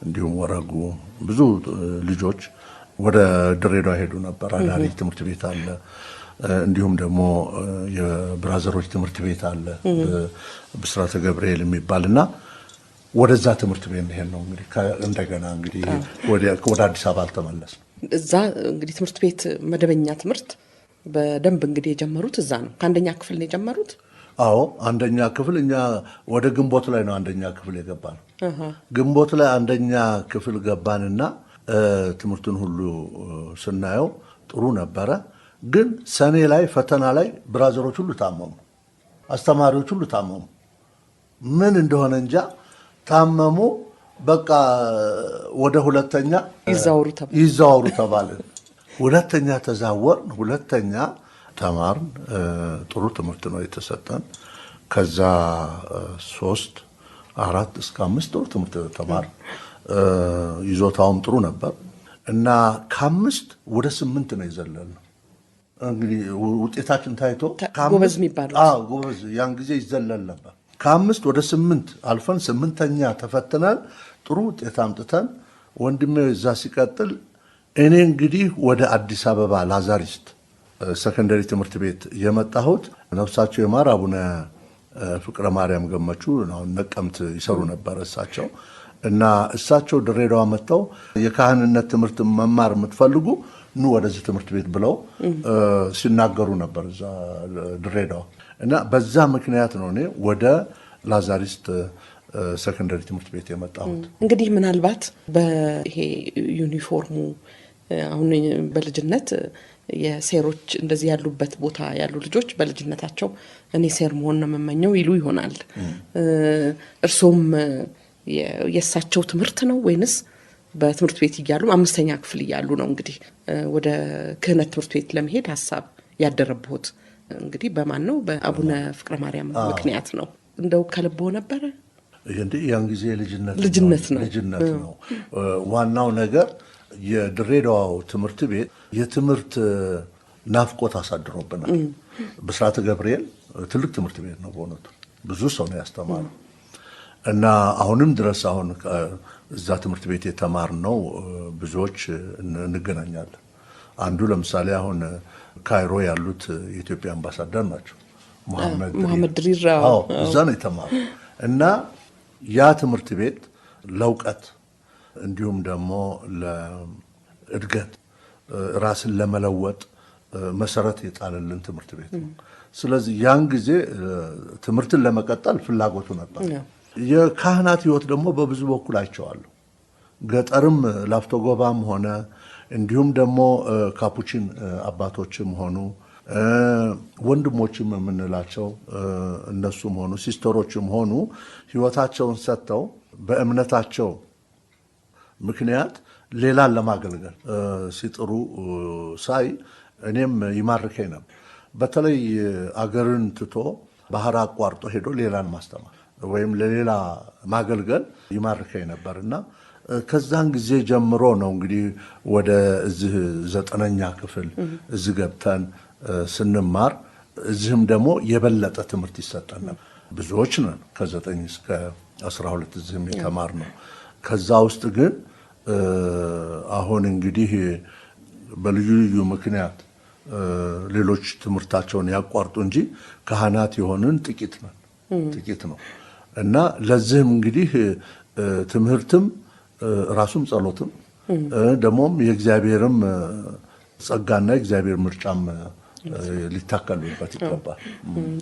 Speaker 2: እንዲሁም ወረጉ ብዙ ልጆች ወደ ድሬዳዋ ሄዱ ነበር። አዳሪ ትምህርት ቤት አለ፣ እንዲሁም ደግሞ የብራዘሮች ትምህርት ቤት አለ ብስራተ ገብርኤል የሚባልና ወደዛ ትምህርት ቤት ይሄን ነው እንግዲህ እንደገና እንግዲህ ወደ አዲስ አበባ አልተመለስም።
Speaker 1: እዛ እንግዲህ ትምህርት ቤት መደበኛ ትምህርት በደንብ እንግዲህ የጀመሩት እዛ ነው። ከአንደኛ ክፍል ነው የጀመሩት?
Speaker 2: አዎ አንደኛ ክፍል እኛ ወደ ግንቦት ላይ ነው አንደኛ ክፍል የገባነው። ግንቦት ላይ አንደኛ ክፍል ገባንና ትምህርቱን ሁሉ ስናየው ጥሩ ነበረ። ግን ሰኔ ላይ ፈተና ላይ ብራዘሮች ሁሉ ታመሙ፣ አስተማሪዎች ሁሉ ታመሙ። ምን እንደሆነ እንጃ ታመሙ። በቃ ወደ ሁለተኛ ይዛወሩ ተባለ። ሁለተኛ ተዛወርን፣ ሁለተኛ ተማርን። ጥሩ ትምህርት ነው የተሰጠን። ከዛ 3፣ 4 እስከ 5 ጥሩ ትምህርት ተማርን። ይዞታውም ጥሩ ነበር እና ከ5 ወደ 8 ነው የዘለልነው። እንግዲህ ውጤታችን ታይቶ
Speaker 1: ጎበዝ የሚባለው
Speaker 2: ጎበዝ ያን ጊዜ ይዘለል ነበር። ከ5 ወደ 8 አልፈን 8ኛ ተፈትነን ጥሩ ውጤት አምጥተን ወንድሜ እዛ ሲቀጥል እኔ እንግዲህ ወደ አዲስ አበባ ላዛሪስት ሰከንደሪ ትምህርት ቤት የመጣሁት ነፍሳቸው የማር አቡነ ፍቅረ ማርያም ገመቹ ነቀምት ይሰሩ ነበር እሳቸው እና እሳቸው ድሬዳዋ መጥተው የካህንነት ትምህርት መማር የምትፈልጉ ኑ ወደዚህ ትምህርት ቤት ብለው ሲናገሩ ነበር እዛ ድሬዳዋ እና በዛ ምክንያት ነው እኔ ወደ ላዛሪስት ሰከንደሪ ትምህርት ቤት የመጣሁት።
Speaker 1: እንግዲህ ምናልባት በይሄ ዩኒፎርሙ አሁን በልጅነት የሴሮች እንደዚህ ያሉበት ቦታ ያሉ ልጆች በልጅነታቸው እኔ ሴር መሆን ነው የምመኘው ይሉ ይሆናል። እርሶም የእሳቸው ትምህርት ነው ወይንስ በትምህርት ቤት እያሉ 5ኛ ክፍል እያሉ ነው እንግዲህ ወደ ክህነት ትምህርት ቤት ለመሄድ ሀሳብ ያደረብሁት? እንግዲህ በማን ነው? በአቡነ ፍቅረ ማርያም ምክንያት ነው። እንደው ከልቦ ነበረ?
Speaker 2: ያን ጊዜ ልጅነት ነው ዋናው ነገር። የድሬዳዋው ትምህርት ቤት የትምህርት ናፍቆት አሳድሮብናል። ብስራተ ገብርኤል ትልቅ ትምህርት ቤት ነው በእውነቱ ብዙ ሰው ነው ያስተማረው እና አሁንም ድረስ አሁን እዛ ትምህርት ቤት የተማርነው ብዙዎች እንገናኛለን። አንዱ ለምሳሌ አሁን ካይሮ ያሉት የኢትዮጵያ አምባሳደር ናቸው፣
Speaker 1: መሐመድ ድሪራ
Speaker 2: እዛ ነው የተማረው እና ያ ትምህርት ቤት ለእውቀት እንዲሁም ደግሞ ለእድገት ራስን ለመለወጥ መሰረት የጣለልን ትምህርት ቤት ነው። ስለዚህ ያን ጊዜ ትምህርትን ለመቀጠል ፍላጎቱ ነበር። የካህናት ህይወት ደግሞ በብዙ በኩል አይቼዋለሁ። ገጠርም ላፍቶ ጎባም ሆነ እንዲሁም ደግሞ ካፑቺን አባቶችም ሆኑ ወንድሞችም የምንላቸው እነሱም ሆኑ ሲስተሮችም ሆኑ ህይወታቸውን ሰጥተው በእምነታቸው ምክንያት ሌላን ለማገልገል ሲጥሩ ሳይ እኔም ይማርከኝ ነበር። በተለይ አገርን ትቶ ባህር አቋርጦ ሄዶ ሌላን ማስተማር ወይም ለሌላ ማገልገል ይማርከኝ ነበርና ከዛን ጊዜ ጀምሮ ነው እንግዲህ ወደ እዚህ 9ኛ ክፍል እዚህ ገብተን ስንማር እዚህም ደግሞ የበለጠ ትምህርት ይሰጠን ነበር። ብዙዎች ነን ከ9 እስከ 12 እዚህም የተማርነው። ከዛ ውስጥ ግን አሁን እንግዲህ በልዩ ልዩ ምክንያት ሌሎች ትምህርታቸውን ያቋርጡ እንጂ ካህናት የሆንን ጥቂት ነው እና ለዚህም እንግዲህ ትምህርትም ራሱም ጸሎትም ደግሞም የእግዚአብሔርም ጸጋና የእግዚአብሔር ምርጫም ሊታከሉበት ይገባል።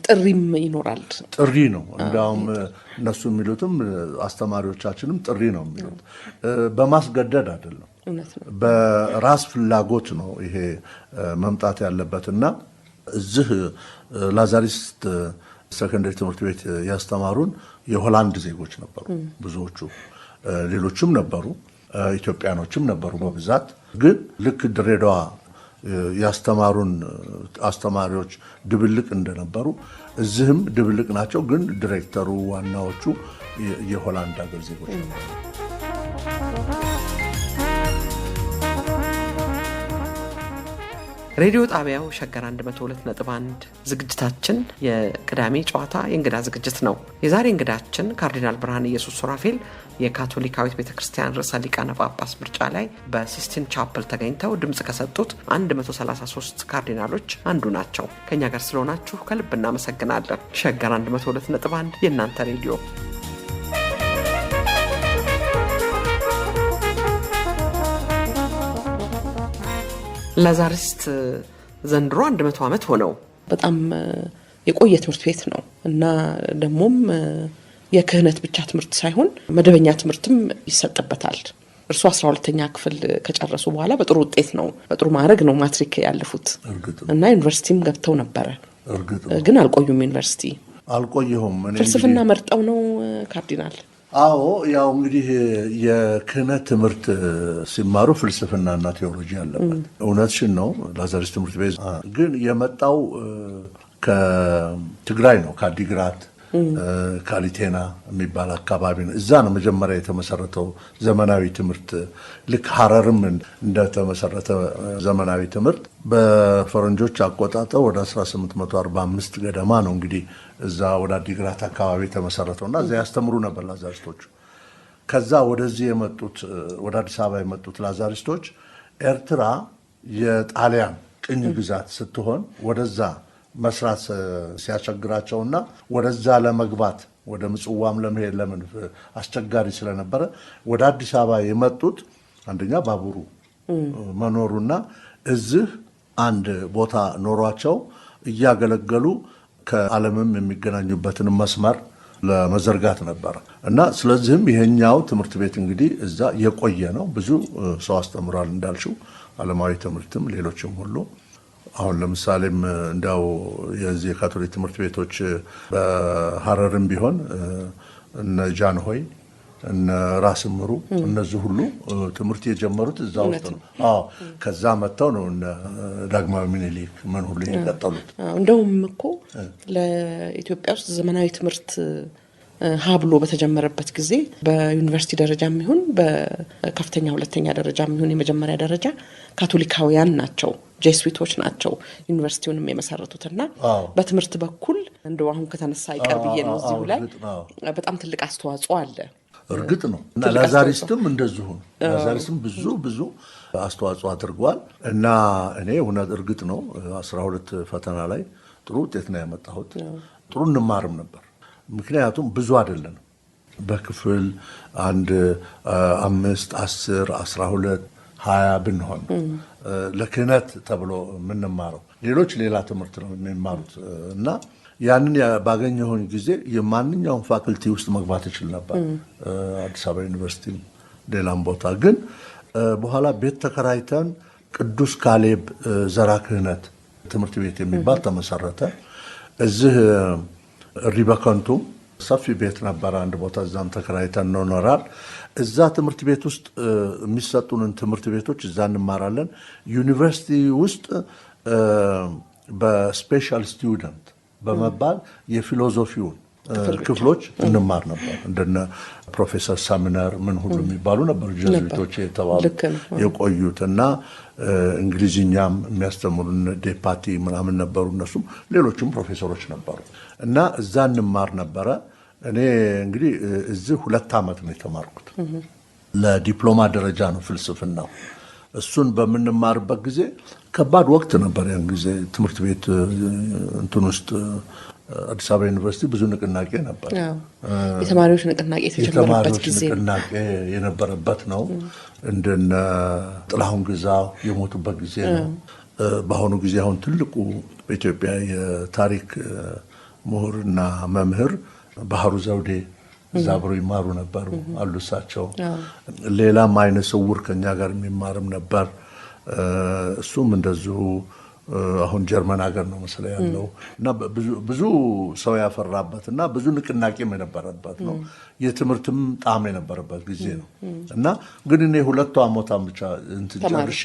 Speaker 1: ጥሪም ይኖራል።
Speaker 2: ጥሪ ነው እንዳውም እነሱ የሚሉትም አስተማሪዎቻችንም ጥሪ ነው የሚሉት። በማስገደድ አይደለም፣ በራስ ፍላጎት ነው ይሄ መምጣት ያለበትና እዚህ ላዛሪስት ሰከንደሪ ትምህርት ቤት ያስተማሩን የሆላንድ ዜጎች ነበሩ ብዙዎቹ። ሌሎችም ነበሩ፣ ኢትዮጵያኖችም ነበሩ በብዛት። ግን ልክ ድሬዳዋ ያስተማሩን አስተማሪዎች ድብልቅ እንደነበሩ እዚህም ድብልቅ ናቸው። ግን ዲሬክተሩ ዋናዎቹ የሆላንድ ሀገር ዜጎች ነበሩ።
Speaker 1: ሬዲዮ ጣቢያው ሸገር 102.1 ዝግጅታችን የቅዳሜ ጨዋታ የእንግዳ ዝግጅት ነው። የዛሬ እንግዳችን ካርዲናል ብርሃነ ኢየሱስ ሱራፌል የካቶሊካዊት ቤተክርስቲያን ርዕሰ ሊቃነ ጳጳስ ምርጫ ላይ በሲስቲን ቻፕል ተገኝተው ድምጽ ከሰጡት 133 ካርዲናሎች አንዱ ናቸው። ከኛ ጋር ስለሆናችሁ ከልብ እናመሰግናለን። ሸገር 102.1 የእናንተ ሬዲዮ። ላዛሪስት ዘንድሮ 100 ዓመት ሆነው። በጣም የቆየ ትምህርት ቤት ነው እና ደግሞም የክህነት ብቻ ትምህርት ሳይሆን መደበኛ ትምህርትም ይሰጥበታል። እርሱ 12ኛ ክፍል ከጨረሱ በኋላ በጥሩ ውጤት ነው በጥሩ ማዕረግ ነው ማትሪክ ያለፉት እና ዩኒቨርሲቲም ገብተው ነበረ። ግን አልቆዩም። ዩኒቨርሲቲ አልቆየሁም። ፍልስፍና መርጠው ነው ካርዲናል?
Speaker 2: አዎ ያው እንግዲህ የክህነት ትምህርት ሲማሩ ፍልስፍናና ቴዎሎጂ አለበት። እውነትሽን ነው። ላዛሪስት ትምህርት ቤት ግን የመጣው ከትግራይ ነው፣ ከአዲግራት ካሊቴና የሚባል አካባቢ ነው። እዛ ነው መጀመሪያ የተመሰረተው ዘመናዊ ትምህርት። ልክ ሐረርም እንደተመሰረተ ዘመናዊ ትምህርት በፈረንጆች አቆጣጠር ወደ 1845 ገደማ ነው እንግዲህ እዛ ወደ አዲግራት አካባቢ የተመሰረተውና እዛ ያስተምሩ ነበር ላዛሪስቶች። ከዛ ወደዚህ የመጡት ወደ አዲስ አበባ የመጡት ላዛሪስቶች ኤርትራ የጣሊያን ቅኝ ግዛት ስትሆን ወደዛ መስራት ሲያስቸግራቸውና ወደዛ ለመግባት ወደ ምጽዋም ለመሄድ ለምን አስቸጋሪ ስለነበረ ወደ አዲስ አበባ የመጡት አንደኛ ባቡሩ መኖሩና እዚህ አንድ ቦታ ኖሯቸው እያገለገሉ ከዓለምም የሚገናኙበትን መስመር ለመዘርጋት ነበር እና ስለዚህም ይሄኛው ትምህርት ቤት እንግዲህ እዛ የቆየ ነው። ብዙ ሰው አስተምሯል እንዳልሽው ዓለማዊ ትምህርትም ሌሎችም ሁሉ። አሁን ለምሳሌም እንዳው የዚህ የካቶሊክ ትምህርት ቤቶች በሐረርም ቢሆን እነ ጃንሆይ እነ ራስ ምሩ እነዚህ ሁሉ ትምህርት የጀመሩት እዛ ውስጥ ነው። አዎ ከዛ መጣው ነው እነ ዳግማዊ ምኒልክ ምን ሁሉ የቀጠሉት።
Speaker 1: እንደውም እኮ ለኢትዮጵያ ውስጥ ዘመናዊ ትምህርት ሀብሎ በተጀመረበት ጊዜ በዩኒቨርሲቲ ደረጃም ይሁን በከፍተኛ ሁለተኛ ደረጃም ይሁን የመጀመሪያ ደረጃ ካቶሊካውያን ናቸው፣ ጄስዊቶች ናቸው ዩኒቨርሲቲውንም የመሰረቱትና በትምህርት በኩል እንደው አሁን ከተነሳ አይቀር ብዬ ነው እዚሁ ላይ በጣም ትልቅ አስተዋጽኦ አለ።
Speaker 2: እርግጥ ነው እና ላዛሪስትም እንደዚሁ ላዛሪስትም ብዙ አስተዋጽኦ አድርጓል እና እኔ እውነት እርግጥ ነው 12 ፈተና ላይ ጥሩ ውጤት ነው ያመጣሁት። ጥሩ እንማርም ነበር። ምክንያቱም ብዙ አይደለም በክፍል 1 5 10 12 20 ብንሆን ለክህነት ተብሎ የምንማረው ሌሎች ሌላ ትምህርት ነው የሚማሩት እና ያንን ባገኘሁኝ ጊዜ የማንኛውም ፋክልቲ ውስጥ መግባት ይችል ነበር። አዲስ አበባ ዩኒቨርሲቲ ሌላም ቦታ ግን በኋላ ቤት ተከራይተን ቅዱስ ካሌብ ዘራ ክህነት ትምህርት ቤት የሚባል ተመሰረተ። እዚህ ሪበከንቱ ሰፊ ቤት ነበር አንድ ቦታ እዛም ተከራይተን ኖራል። እዛ ትምህርት ቤት ውስጥ የሚሰጡንን ትምህርት ቤቶች እዛ እንማራለን። ዩኒቨርሲቲ ውስጥ በስፔሻል ስቱደንት በመባል የፊሎዞፊውን ክፍሎች እንማር ነበር። እንደነ ፕሮፌሰር ሳሚነር ምን ሁሉ የሚባሉ ነበር ጀዙዊቶች የተባሉ የቆዩት እና እንግሊዝኛም የሚያስተምሩን ዴፓቲ ምናምን ነበሩ። እነሱም ሌሎችም ፕሮፌሰሮች ነበሩ እና እዛ እንማር ነበረ። እኔ እንግዲህ እዚህ 2 ዓመት ነው የተማርኩት። ለዲፕሎማ ደረጃ ነው ፍልስፍናው። እሱን በምንማርበት ጊዜ ከባድ ወቅት ነበር። ያን ጊዜ ትምህርት ቤት እንትን ውስጥ አዲስ አበባ ዩኒቨርሲቲ ብዙ ንቅናቄ ነበር።
Speaker 1: የተማሪዎች ንቅናቄ የተጀመረበት ጊዜ
Speaker 2: ንቅናቄ የነበረበት ነው። እንደነ ጥላሁን ግዛው የሞቱበት ጊዜ ነው። በአሁኑ ጊዜ አሁን ትልቁ በኢትዮጵያ የታሪክ ምሁርና መምህር ባህሩ ዘውዴ እዛ አብሮ ይማሩ ነበሩ አሉ እሳቸው። ሌላም አይነ ስውር ከኛ ጋር የሚማርም ነበር። እሱም እንደዚሁ አሁን ጀርመን ሀገር ነው መሰለኝ ያለው እና ብዙ ሰው ያፈራበት እና ብዙ ንቅናቄም የነበረበት ነው። የትምህርትም ጣዕም የነበረበት ጊዜ ነው እና ግን እኔ 2 ዓመታም ብቻ እንትን ጨርሼ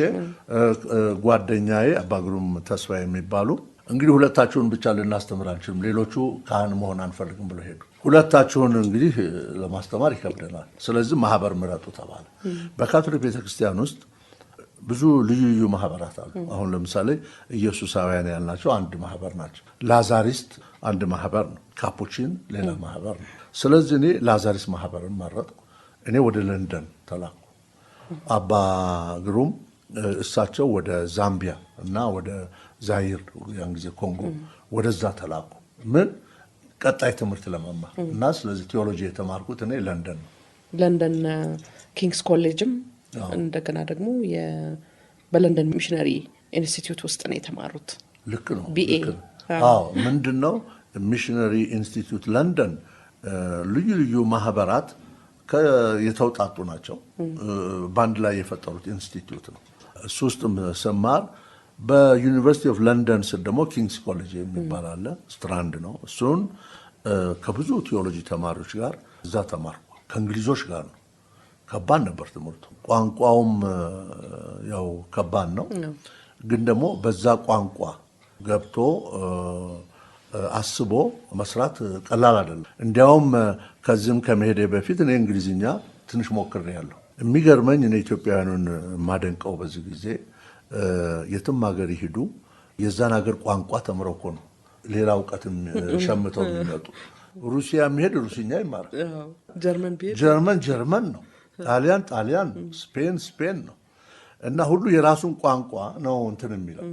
Speaker 2: ጓደኛዬ አባግሩም ተስፋ የሚባሉ እንግዲህ ሁለታችሁን ብቻ ልናስተምር አንችልም፣ ሌሎቹ ካህን መሆን አንፈልግም ብለው ሄዱ። ሁለታችሁን እንግዲህ ለማስተማር ይከብደናል፣ ስለዚህ ማህበር ምረጡ ተባለ። በካቶሊክ ቤተክርስቲያን ውስጥ ብዙ ልዩ ልዩ ማህበራት አሉ። አሁን ለምሳሌ ኢየሱሳውያን ያልናቸው አንድ ማህበር ናቸው። ላዛሪስት አንድ ማህበር ነው። ካፑቺን ሌላ ማህበር ነው። ስለዚህ እኔ ላዛሪስት ማህበርን መረጥኩ። እኔ ወደ ለንደን ተላኩ። አባ ግሩም እሳቸው ወደ ዛምቢያ እና ወደ ዛይር ያን ጊዜ ኮንጎ ወደዛ ተላኩ። ምን ቀጣይ ትምህርት ለመማር እና ስለዚህ ቴዎሎጂ የተማርኩት እኔ ለንደን ነው።
Speaker 1: ለንደን ኪንግስ ኮሌጅም እንደገና ደግሞ በለንደን ሚሽነሪ ኢንስቲትዩት ውስጥ ነው የተማሩት።
Speaker 2: ልክ ነው።
Speaker 1: ቢኤ
Speaker 2: ምንድነው ሚሽነሪ ኢንስቲትዩት ለንደን ልዩ ልዩ ማህበራት የተውጣጡ ናቸው። ባንድ ላይ የፈጠሩት ኢንስቲትዩት ነው። እሱ ውስጥ ስማር በዩኒቨርሲቲ ኦፍ ለንደን ስር ደግሞ ኪንግስ ኮሌጅ የሚባል አለ፣ ስትራንድ ነው። እሱን ከብዙ ቴዎሎጂ ተማሪዎች ጋር እዛ ተማርኩ። ከእንግሊዞች ጋር ነው። ከባድ ነበር ትምህርቱ። ቋንቋውም ያው ከባድ ነው፣ ግን ደግሞ በዛ ቋንቋ ገብቶ አስቦ መስራት ቀላል አይደለም። እንዲያውም ከዚህም ከመሄዴ በፊት እኔ እንግሊዝኛ ትንሽ ሞክሬያለሁ። የሚገርመኝ እኔ ኢትዮጵያውያኑን የማደንቀው በዚህ ጊዜ የትም ሀገር ይሄዱ የዛን ሀገር ቋንቋ ተምረው እኮ ነው ሌላ እውቀትም ሸምተው የሚመጡ። ሩሲያ የሚሄድ ሩሲኛ ይማራል፣ ጀርመን ነው፣ ጣሊያን፣ ስፔን ነው እና ሁሉ የራሱን ቋንቋ ነው እንትን የሚለው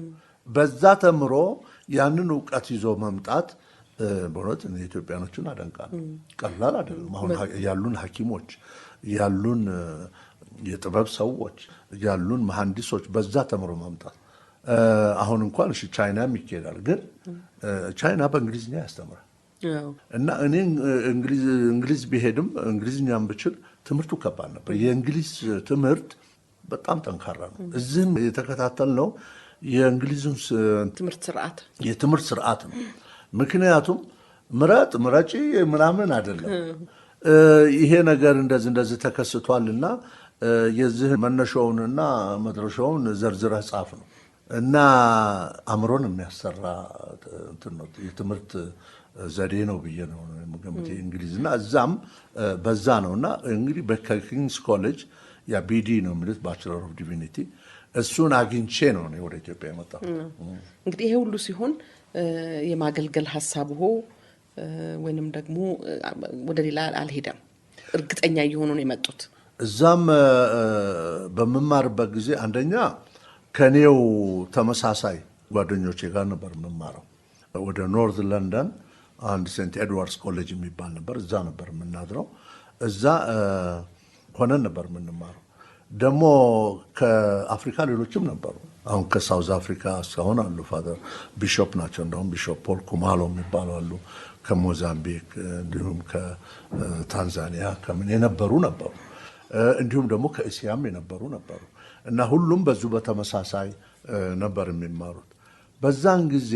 Speaker 2: በዛ ተምሮ ያንን ዕውቀት ይዞ መምጣት በእውነት ኢትዮጵያኖችን አደንቃለሁ። ቀላል አይደለም። አሁን ያሉን ሐኪሞች ያሉን የጥበብ ሰዎች ያሉን መሐንዲሶች በዛ ተምሮ መምጣት አሁን እንኳን እሺ ቻይናም ይኬዳል፣ ግን ቻይና በእንግሊዝኛ ያስተምራል እና እኔ እንግሊዝ ቢሄድም እንግሊዝኛም ብችል ትምህርቱ ከባድ ነበር። የእንግሊዝ ትምህርት በጣም ጠንካራ ነው። እዚህም የተከታተልነው የእንግሊዝን የትምህርት ስርዓት ነው። ምክንያቱም ምረጪ ምናምን አይደለም። ይሄ ነገር እንደዚህ ተከስቷልና የዚህ መነሻውንና መድረሻውን ዘርዝረህ ጻፍ ነው እና አእምሮን የሚያሰራ የትምህርት ዘዴ ነው ብዬ ነው የምገምተው እንግሊዝና እዛም በዛ ነውና እንግዲህ በኪንግስ ኮሌጅ ያ ቢዲ ነው የሚሉት ባችለር ኦፍ ዲቪኒቲ እሱን አግኝቼ ነው ወደ ኢትዮጵያ የመጣው።
Speaker 1: እንግዲህ ይሄ ሁሉ ሲሆን የማገልገል ሐሳቡ ወይንም ደግሞ ወደ ሌላ አልሄደም፣ እርግጠኛ እየሆኑ ነው የመጡት።
Speaker 2: እዛም በመማርበት ጊዜ አንደኛ ከኔው ተመሳሳይ ጓደኞቼ ጋር ነበር የምማረው። ወደ ኖርዝ ለንደን አንድ ሴንት ኤድዋርድስ ኮሌጅ የሚባል ነበር፣ እዛ ነበር የምናድረው። እዛ ሆነን ነበር የምንማረው። ደግሞ ከአፍሪካ ሌሎችም ነበሩ። አሁን ከሳውዝ አፍሪካ እስካሁን አሉ። ፋደር ቢሾፕ ናቸው። እንደውም ቢሾፕ ፖል ኩማሎ የሚባሉ አሉ። ከሞዛምቢክ እንዲሁም ከታንዛኒያ ከምን የነበሩ ነበሩ። እንዲሁም ደግሞ ከእስያም የነበሩ ነበሩ እና ሁሉም በዙ በተመሳሳይ ነበር የሚማሩት። በዛን ጊዜ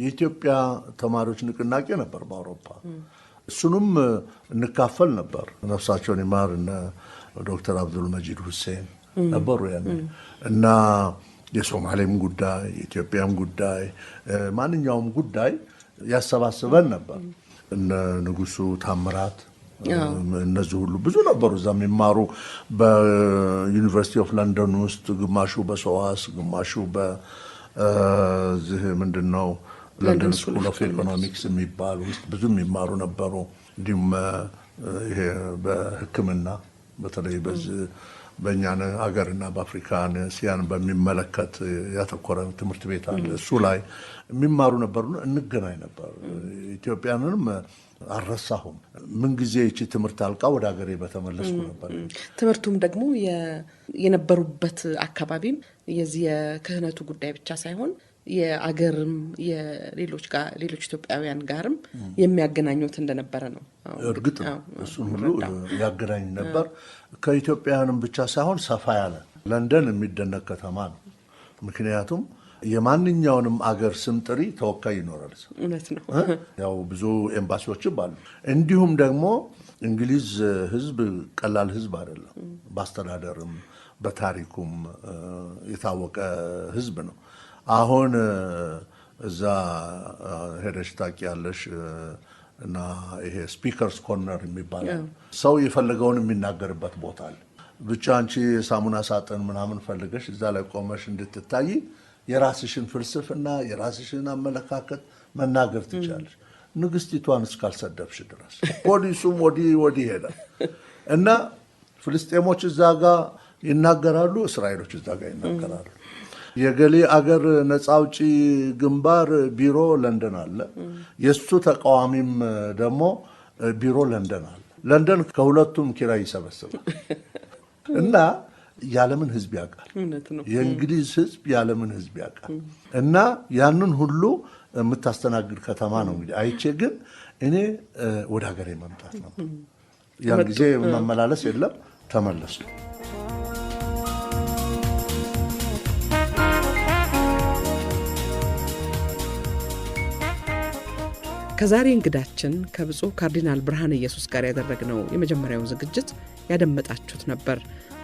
Speaker 2: የኢትዮጵያ ተማሪዎች ንቅናቄ ነበር በአውሮፓ። እሱንም እንካፈል ነበር። ነፍሳቸውን ይማር እነ ዶክተር አብዱል መጂድ ሁሴን ነበሩ ያኔ እና የሶማሌም ጉዳይ የኢትዮጵያም ጉዳይ ማንኛውም ጉዳይ ያሰባስበን ነበር። እነ ንጉሱ ታምራት እነዚህ ሁሉ ብዙ ነበሩ እዛ የሚማሩ በዩኒቨርሲቲ ኦፍ ለንደን ውስጥ፣ ግማሹ በሰዋስ ግማሹ በዚህ ምንድነው ለንደን ስኩል ኦፍ ኢኮኖሚክስ የሚባል ውስጥ ብዙ የሚማሩ ነበሩ። እንዲሁም ይሄ በሕክምና በተለይ በእኛ ሀገርና በአፍሪካን ሲያን በሚመለከት ያተኮረ ትምህርት ቤት አለ። እሱ ላይ የሚማሩ ነበሩ። እንገናኝ ነበር። ኢትዮጵያንንም አልረሳሁም። ምን ጊዜ እቺ ትምህርት አልቃ ወደ ሀገሬ በተመለስኩ ነበር።
Speaker 1: ትምህርቱም ደግሞ የነበሩበት አካባቢም የዚህ የክህነቱ ጉዳይ ብቻ ሳይሆን የአገርም የሌሎች ኢትዮጵያውያን ጋርም የሚያገናኙት እንደነበረ ነው።
Speaker 2: እርግጥ እሱን ሁሉ ያገናኝ ነበር። ከኢትዮጵያውያንም ብቻ ሳይሆን ሰፋ ያለ ለንደን የሚደነቅ ከተማ ነው። ምክንያቱም የማንኛውንም አገር ስም ጥሪ ተወካይ ይኖራል።
Speaker 1: እውነት ነው።
Speaker 2: ያው ብዙ ኤምባሲዎችም አሉ። እንዲሁም ደግሞ እንግሊዝ ሕዝብ ቀላል ሕዝብ አይደለም። በአስተዳደርም በታሪኩም የታወቀ ሕዝብ ነው። አሁን እዛ ሄደሽ ታውቂያለሽ እና ይሄ ስፒከርስ ኮርነር የሚባል ሰው የፈለገውን የሚናገርበት ቦታ አለ። ብቻ አንቺ ሳሙና ሳጥን ምናምን ፈልገሽ እዛ ላይ ቆመሽ እንድትታይ የራስሽን ፍልስፍና የራስሽን አመለካከት መናገር ትችላለሽ፣ ንግስቲቷን እስካልሰደብሽ ድረስ። ፖሊሱም ወዲህ ሄዳል እና ፍልስጤሞች እዛ ጋር ይናገራሉ፣ እስራኤሎች እዛ ጋር ይናገራሉ። የገሌ አገር ነፃ አውጪ ግንባር ቢሮ ለንደን አለ፣ የሱ ተቃዋሚም ደግሞ ቢሮ ለንደን አለ። ለንደን ከሁለቱም ኪራይ ይሰበስባል እና ያለምን ህዝብ ያውቃል። የእንግሊዝ ህዝብ ያለምን ህዝብ ያውቃል እና ያንን ሁሉ የምታስተናግድ ከተማ ነው። እንግዲህ አይቼ ግን እኔ ወደ ሀገሬ መምጣት ነው። ያን ጊዜ መመላለስ የለም፣ ተመለሱ።
Speaker 1: ከዛሬ እንግዳችን ከብፁዕ ካርዲናል ብርሃነ ኢየሱስ ጋር ያደረግነው የመጀመሪያው ዝግጅት ያደመጣችሁት ነበር።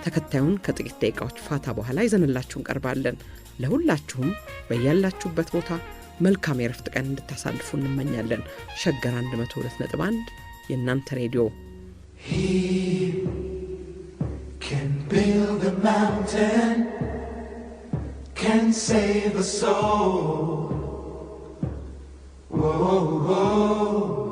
Speaker 1: ተከታዩን ከጥቂት ደቂቃዎች ፋታ በኋላ ይዘንላችሁ እንቀርባለን። ለሁላችሁም በያላችሁበት ቦታ መልካም የረፍት ቀን እንድታሳልፉ እንመኛለን። ሸገር 102.1 የእናንተ ሬዲዮ። He can build a mountain, can save a soul. Whoa, whoa.